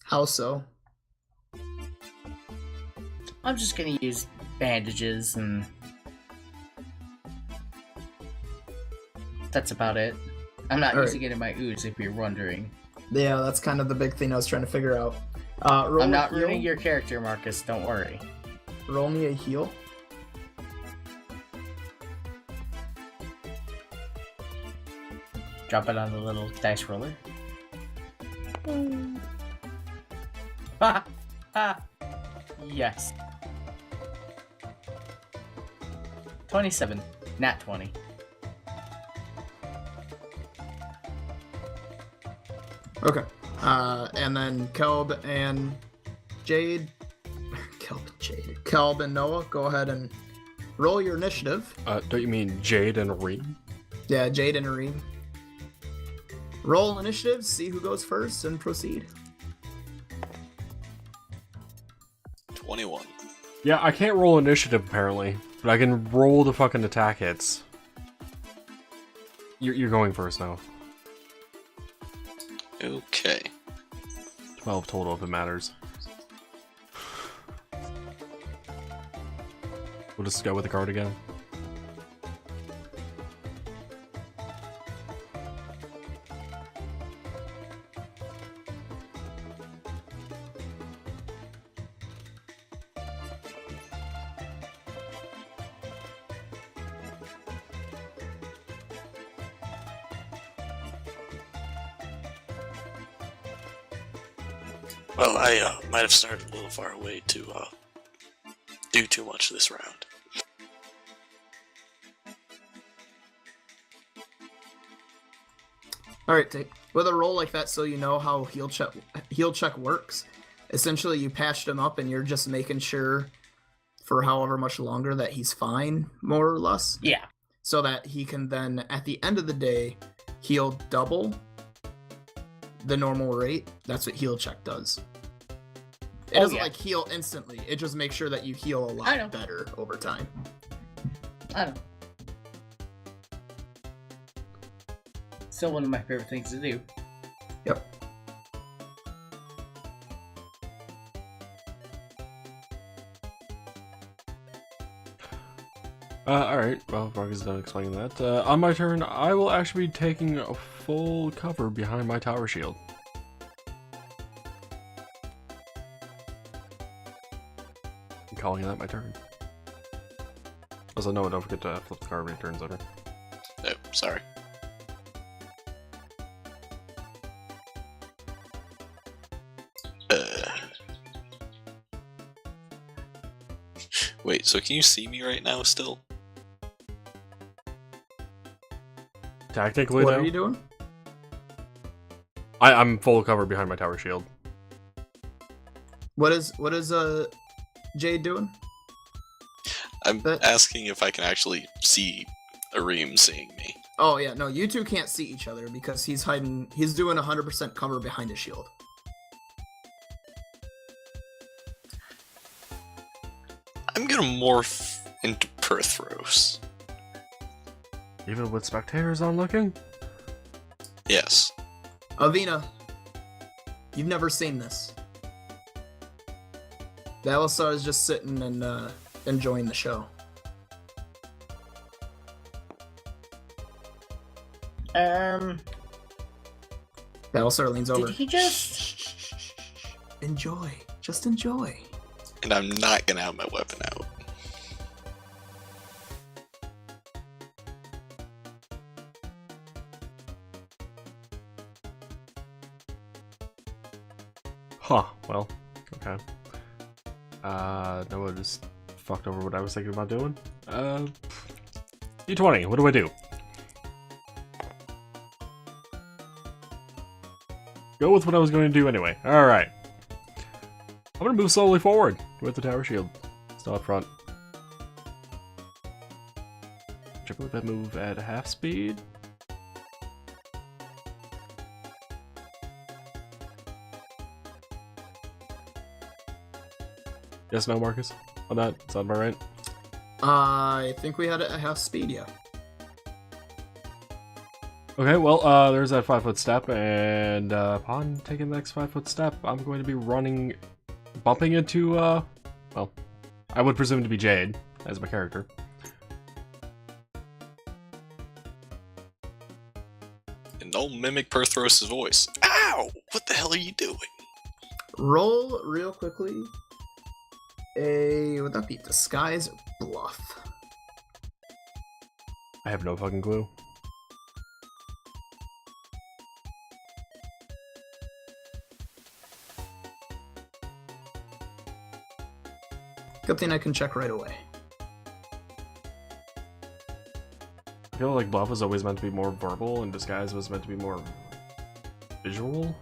How so? I'm just gonna use bandages and... that's about it. I'm not using it in my ooze, if you're wondering. Yeah, that's kind of the big thing I was trying to figure out. I'm not ruining your character, Marcus, don't worry. Roll me a heal. Drop it on the little dice roller. Ha! Ha! Yes. 27. Nat 20. Okay. And then Kelb and Jade. Kelb and Noah, go ahead and roll your initiative. Don't you mean Jade and Arid? Yeah, Jade and Arid. Roll initiative, see who goes first, and proceed. 21. Yeah, I can't roll initiative apparently, but I can roll the fucking attack hits. You're going first now. Okay. 12 total if it matters. We'll just go with the card again. Well, I might have started a little far away to do too much this round. Alright, Tate. With a roll like that, so you know how heal check works, essentially you patched him up and you're just making sure for however much longer that he's fine, more or less. Yeah. So that he can then, at the end of the day, heal double the normal rate. That's what heal check does. It doesn't like heal instantly. It just makes sure that you heal a lot better over time. I know. Still one of my favorite things to do. Yep. Alright, well, Marcus is done explaining that. On my turn, I will actually be taking a full cover behind my tower shield. I'm calling that my turn. Also, no, don't forget to flip the card when it turns over. Oh, sorry. Wait, so can you see me right now still? Technically, What though, are you doing? I'm full cover behind my tower shield. What is Jade doing? I'm asking if I can actually see Arim seeing me. Oh yeah, no, you two can't see each other because he's hiding. He's doing 100% cover behind his shield. I'm gonna morph into Perthros. Even with spectators on looking? Yes. Avina, you've never seen this. Balzan is just sitting and enjoying the show. Battlestar leans over. Did he just... Enjoy. Just enjoy. And I'm not gonna have my weapon out. Huh, well, okay. Noah just fucked over what I was thinking about doing. D20, what do I do? Go with what I was going to do anyway. Alright. I'm gonna move slowly forward with the tower shield. Still up front. Check out that move at half speed. Yes, no, Marcus? On that? Sound about right? I think we had it at half speed, yeah. Okay, well, there's that 5-foot step, and upon taking the next 5-foot step, I'm going to be running, bumping into, well, I would presume to be Cheide as my character. And I'll mimic Perthros' voice. Ow! What the hell are you doing? Roll real quickly. Would that be disguise or bluff? I have no fucking clue. Good thing I can check right away. I feel like bluff was always meant to be more verbal, and disguise was meant to be more visual.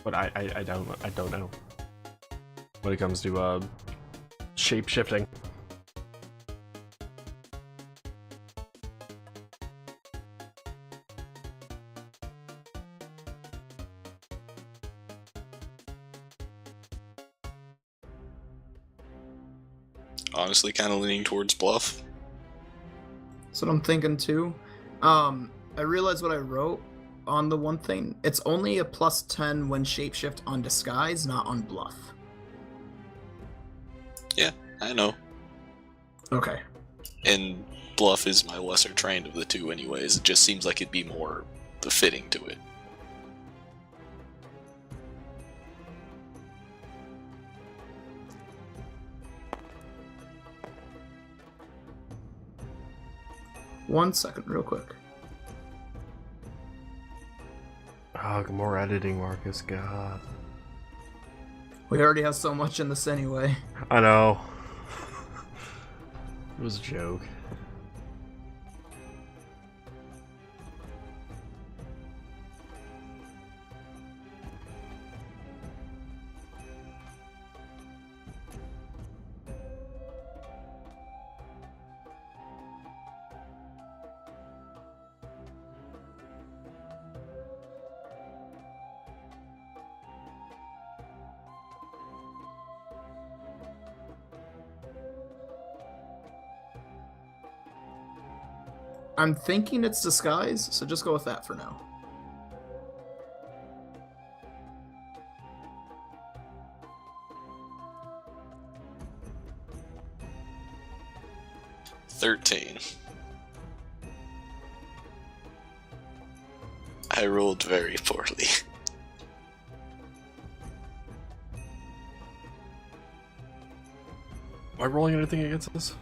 But I don't know. When it comes to shape shifting. Honestly, kind of leaning towards bluff. That's what I'm thinking too. I realized what I wrote on the one thing. It's only a +10 when shapeshift on disguise, not on bluff. Yeah, I know. Okay. And bluff is my lesser trained of the two anyways. It just seems like it'd be more befitting to it. One second, real quick. Oh, more editing, Marcus, God. We already have so much in this anyway. I know. It was a joke. I'm thinking it's disguise, so just go with that for now. I rolled very poorly. Am I rolling anything against this?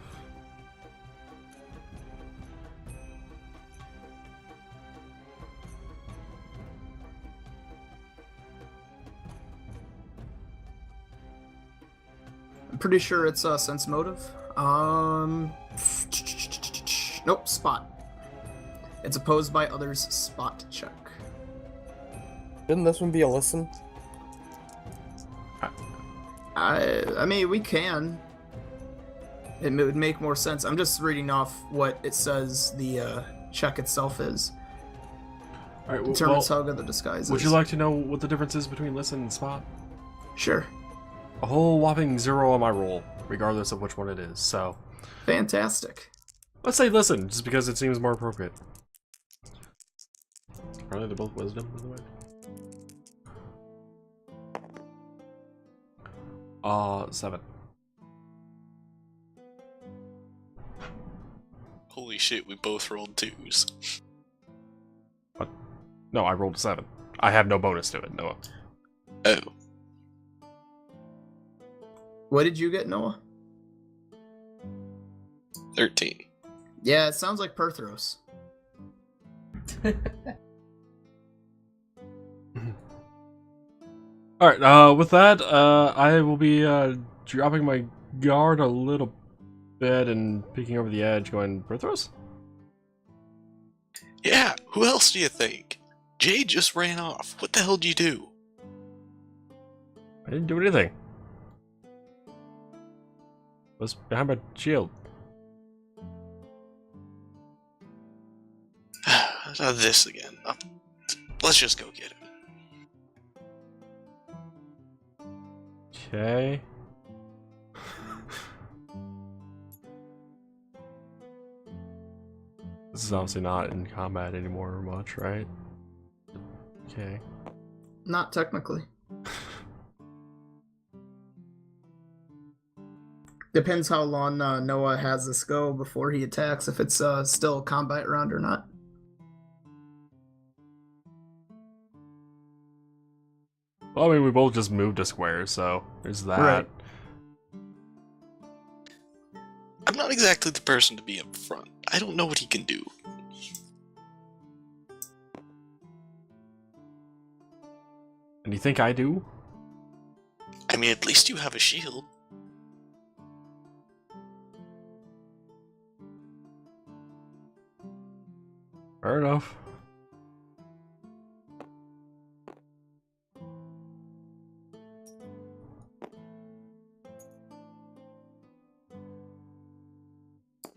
I'm pretty sure it's sense motive. Nope, spot. It's opposed by others' spot check. Shouldn't this one be a listen? I mean, we can. It would make more sense. I'm just reading off what it says the check itself is. All right, Determines how good the disguise is. Would you like to know what the difference is between listen and spot? Sure. A whole whopping 0 on my roll, regardless of which one it is, so... Fantastic. Let's say listen, just because it seems more appropriate. Probably they're both wisdom, by the way. 7. Holy shit, we both rolled 2s. What? No, I rolled a 7. I have no bonus to it, Noah. Oh. What did you get, Noah? 13. Yeah, it sounds like Perthros. Alright, with that, I will be dropping my guard a little bit and peeking over the edge, going, Perthros? Yeah, who else do you think? Jay just ran off. What the hell did you do? I didn't do anything. I was behind my shield. Not this again. Let's just go get him. Okay. This is obviously not in combat anymore much, right? Okay. Not technically. Depends how long Noah has this go before he attacks, if it's still a combat round or not. Well, I mean, we both just moved a square, so there's that. Right. I'm not exactly the person to be up front. I don't know what he can do. And you think I do? I mean, at least you have a shield. Fair enough.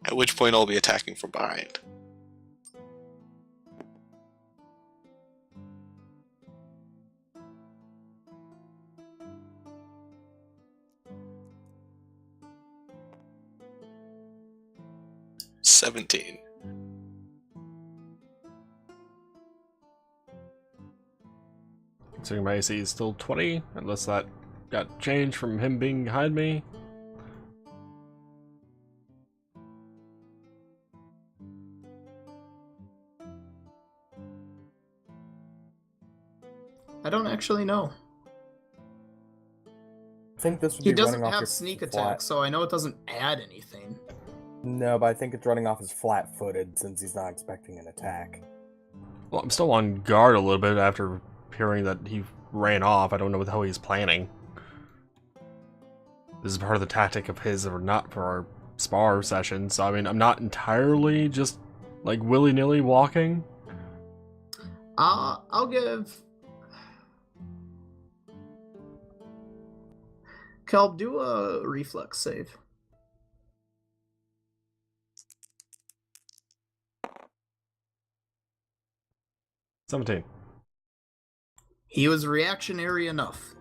At which point I'll be attacking from behind. $17. Considering my AC is still 20, unless that got changed from him being behind me. I don't actually know. I think this would He be running doesn't off have your sneak flat. attack, so I know it doesn't add anything. No, but I think it's running off as flat-footed since he's not expecting an attack. Well, I'm still on guard a little bit after hearing that he ran off. I don't know what the hell he's planning. This is part of the tactic of his or not for our spar session, so I mean, I'm not entirely just, like, willy-nilly walking. I'll give... Kelb, do a reflex save. $17. He was reactionary enough.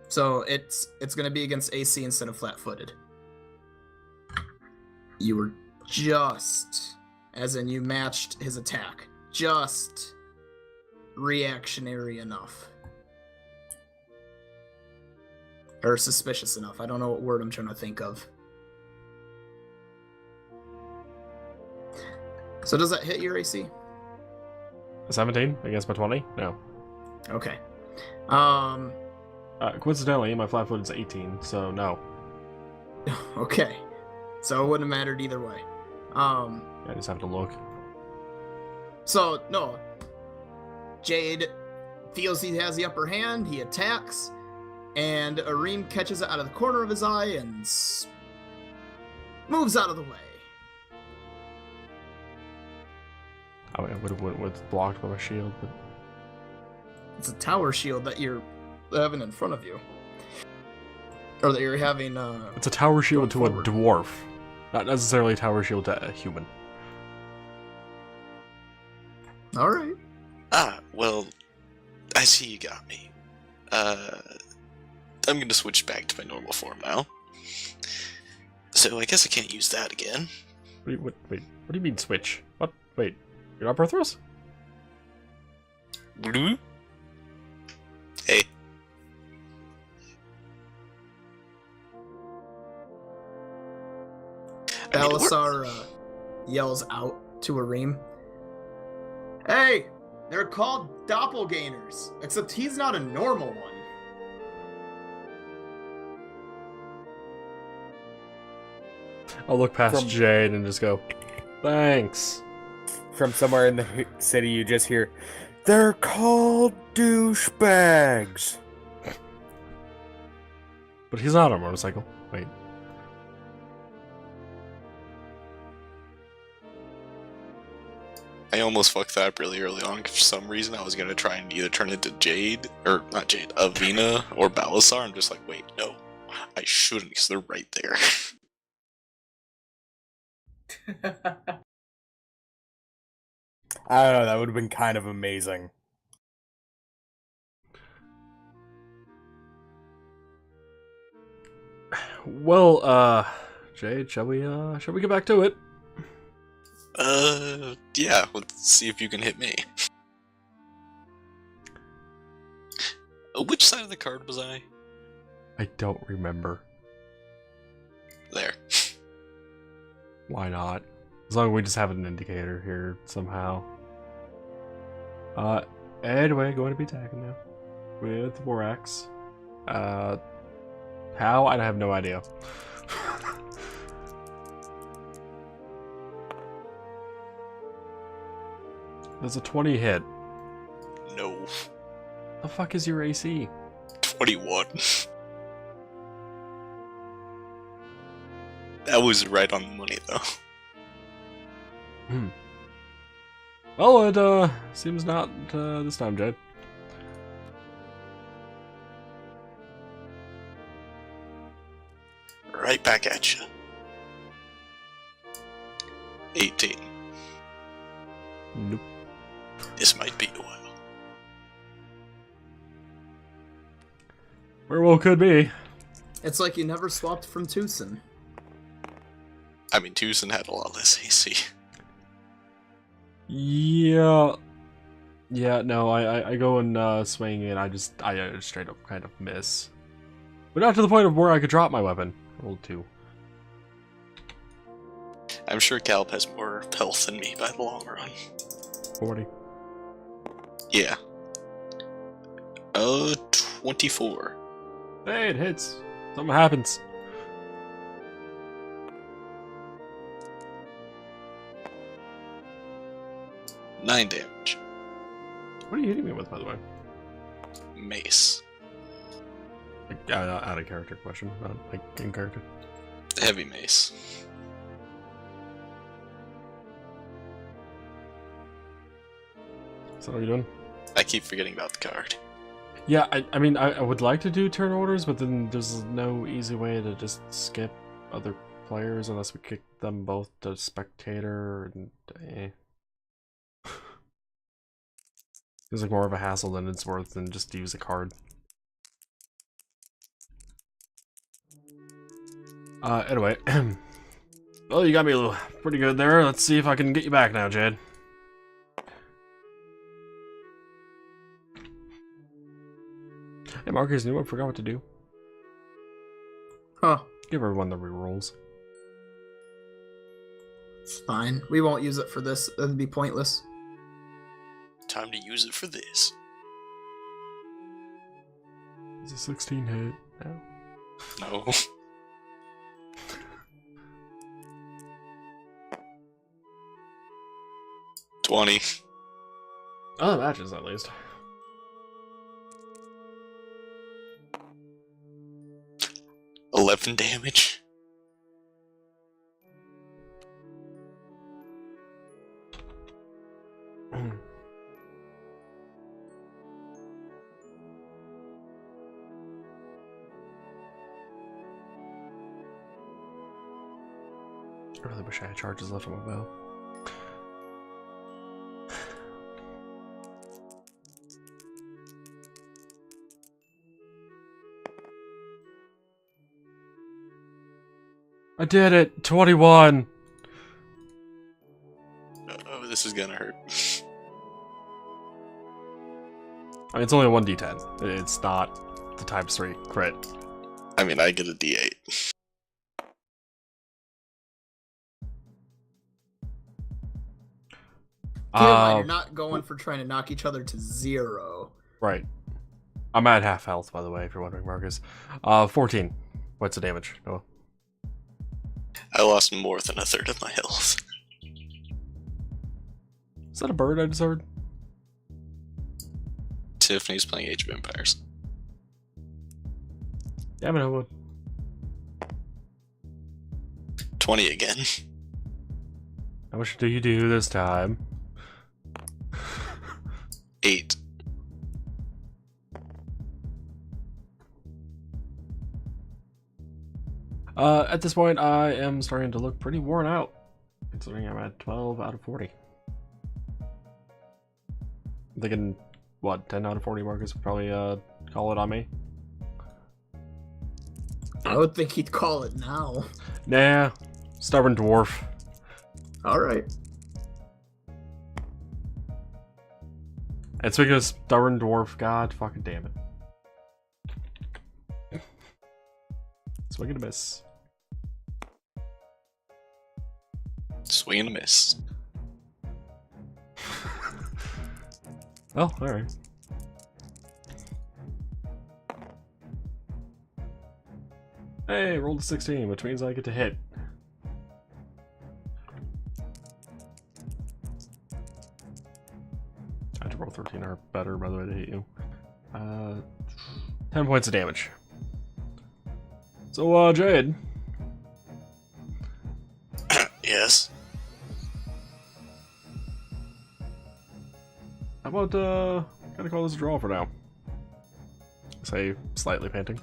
So it's gonna be against AC instead of flat-footed. You were just, as in you matched his attack, just reactionary enough. Or suspicious enough. I don't know what word I'm trying to think of. So does that hit your AC? 17 against my 20? No. Okay. Coincidentally, my flat-footed is 18, so no. Okay. So it wouldn't have mattered either way. I just have to look. So, no. Jade feels he has the upper hand, he attacks, and Arim catches it out of the corner of his eye and moves out of the way. I mean, I would have went with blocked by my shield, but It's a tower shield that you're having in front of you. Or that you're having, it's a tower shield to a forward. dwarf. Not necessarily a tower shield to a human. Alright. Ah, well, I see you got me. I'm gonna switch back to my normal form now. So I guess I can't use that again. Wait, what do you mean switch? What? Wait, you're not Perthros? Blue? Hey. Balasar yells out to Arim. Hey, they're called doppelgangers, except he's not a normal one. I'll look past Jade and just go, thanks. From somewhere in the city, you just hear, they're called douchebags. But he's not on a motorcycle. Wait. I almost fucked that up really early on, 'cause for some reason I was gonna try and either turn into Jade, or not Jade, Avina, or Balasar. I'm just like, wait, no, I shouldn't, because they're right there. I don't know, that would have been kind of amazing. Well, Jade, shall we get back to it? Yeah, let's see if you can hit me. Which side of the card was I? I don't remember. There. Why not? As long as we just have an indicator here somehow. Anyway, going to be attacking now. With the War Axe. How? I have no idea. There's a 20 hit. No. The fuck is your AC? 21. That was right on the money, though. Well, it seems not this time, Jade. Right back at you. 18. Nope. This might be a while. Very well could be. It's like you never swapped from Tucson. I mean, Tucson had a lot less AC. Yeah. Yeah, no, I go and swing and I just straight up kind of miss. But not to the point of where I could drop my weapon. Roll 2. I'm sure Caleb has more health than me by the long run. 40. Yeah. 24. Hey, it hits. Something happens. Nine damage. What are you hitting me with, by the way? Mace. Like, out of character question, not like in character. Heavy mace. So what are you doing? I keep forgetting about the card. Yeah, I mean, I would like to do turn orders, but then there's no easy way to just skip other players unless we kick them both to spectator. And, Feels like more of a hassle than it's worth than just to use a card. Anyway. Well, you got me pretty good there. Let's see if I can get you back now, Jade. Hey, Marcus, I forgot what to do. Huh. Give everyone the rerolls. It's fine. We won't use it for this. That'd be pointless. Time to use it for this. Is a 16 hit? No. No. $20. Oh, that matches at least. $11 damage. I really wish I had charges left on my bow. I did it! 21! Oh, this is gonna hurt. I mean, it's only a 1d10. It's not the times 3 crit. I mean, I get a D8. Keep in mind, you're not going for trying to knock each other to 0. Right. I'm at half health, by the way, if you're wondering, Marcus. 14. What's the damage? Oh. I lost more than a third of my health. Is that a bird I just heard? Tiffany's playing Age of Empires. Damn it, I would. 20 again. How much do you do this time? 8. At this point, I am starting to look pretty worn out, considering I'm at 12 out of 40. I'm thinking, what, 10 out of 40 Marcus would probably call it on me? I would think he'd call it now. Nah, stubborn dwarf. Alright. And speaking of stubborn dwarf, god fucking damn it. Swing and a miss. Swing and a miss. Oh, alright. Hey, rolled a 16, which means I get to hit. I had to roll 13 or better, by the way, to hit you. 10 points of damage. So, Jaide. Yes. How about, gotta call this a draw for now. Say, slightly panting.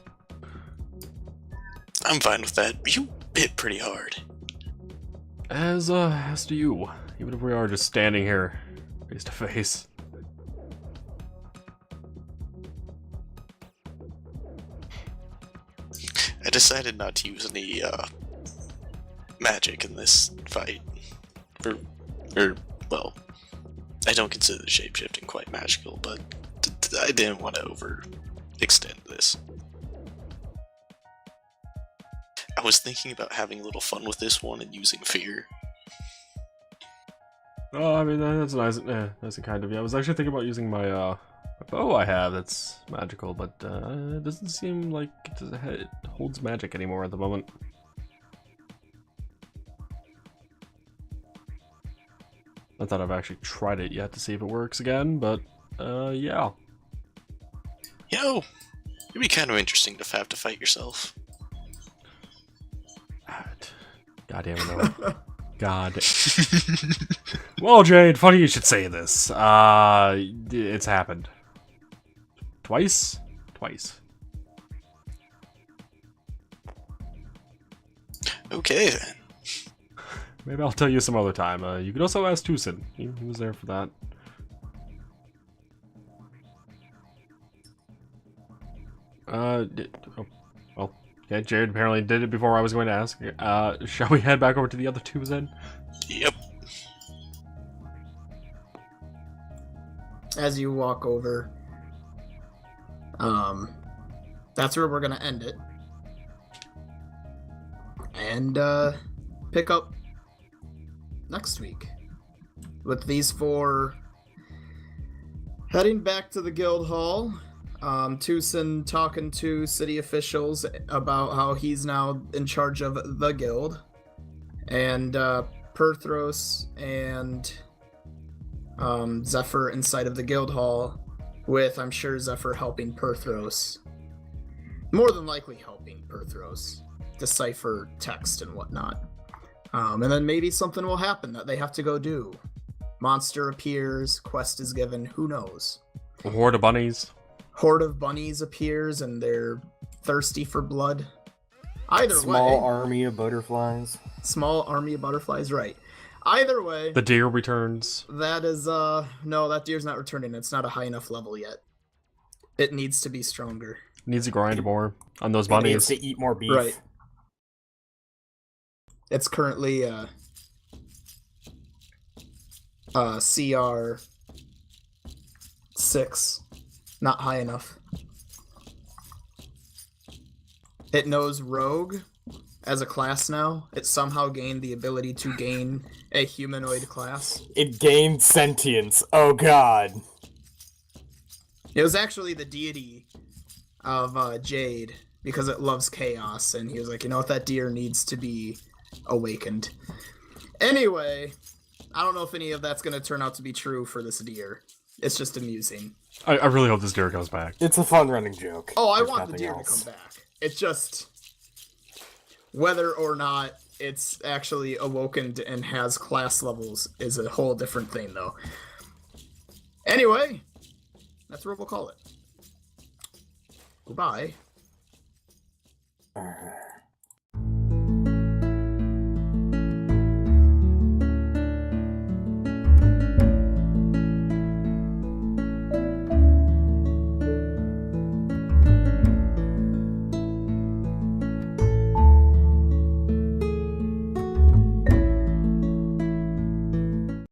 I'm fine with that. You hit pretty hard. As do you. Even if we are just standing here, face to face. I decided not to use any, magic in this fight. Well, I don't consider the shapeshifting quite magical, but I didn't want to overextend this. I was thinking about having a little fun with this one and using fear. Oh, I mean, that's nice. Nice and kind of you. I was actually thinking about using my bow I have that's magical, but it doesn't seem like it holds magic anymore at the moment. Not that I've actually tried it yet to see if it works again, but yeah. You know, it'd be kind of interesting to have to fight yourself. God damn it, no. God. Well, Jaide, funny you should say this. It's happened. Twice? Twice. Okay then. Maybe I'll tell you some other time. You could also ask Tucson. He was there for that. Oh, well. Yeah, Jaide apparently did it before I was going to ask. Shall we head back over to the other two then? Yep. As you walk over, that's where we're gonna end it. And, pick up next week with these 4 heading back to the guild hall. Tucson talking to city officials about how he's now in charge of the guild, and Perthros and Zephyr inside of the guild hall, with, I'm sure, Zephyr helping Perthros, more than likely helping Perthros decipher text and whatnot. And then maybe something will happen that they have to go do. Monster appears, quest is given, who knows? A horde of bunnies. Horde of bunnies appears and they're thirsty for blood. Either Small way. army of butterflies. Small army of butterflies, right. Either way. The deer returns. That is, no, that deer's not returning. It's not a high enough level yet. It needs to be stronger. Needs to grind more on those It bunnies. needs to eat more beef. Right. It's currently, CR 6. Not high enough. It knows rogue as a class now. It somehow gained the ability to gain a humanoid class. It gained sentience. Oh god. It was actually the deity of Jaide, because it loves chaos, and he was like, you know what, that deer needs to be awakened. Anyway, I don't know if any of that's going to turn out to be true for this deer. It's just amusing. I really hope this deer goes back. It's a fun running joke. Oh, I There's want the nothing deer else. to come back. It's just whether or not it's actually awoken and has class levels is a whole different thing, though. Anyway, that's what we'll call it. Goodbye. Alright.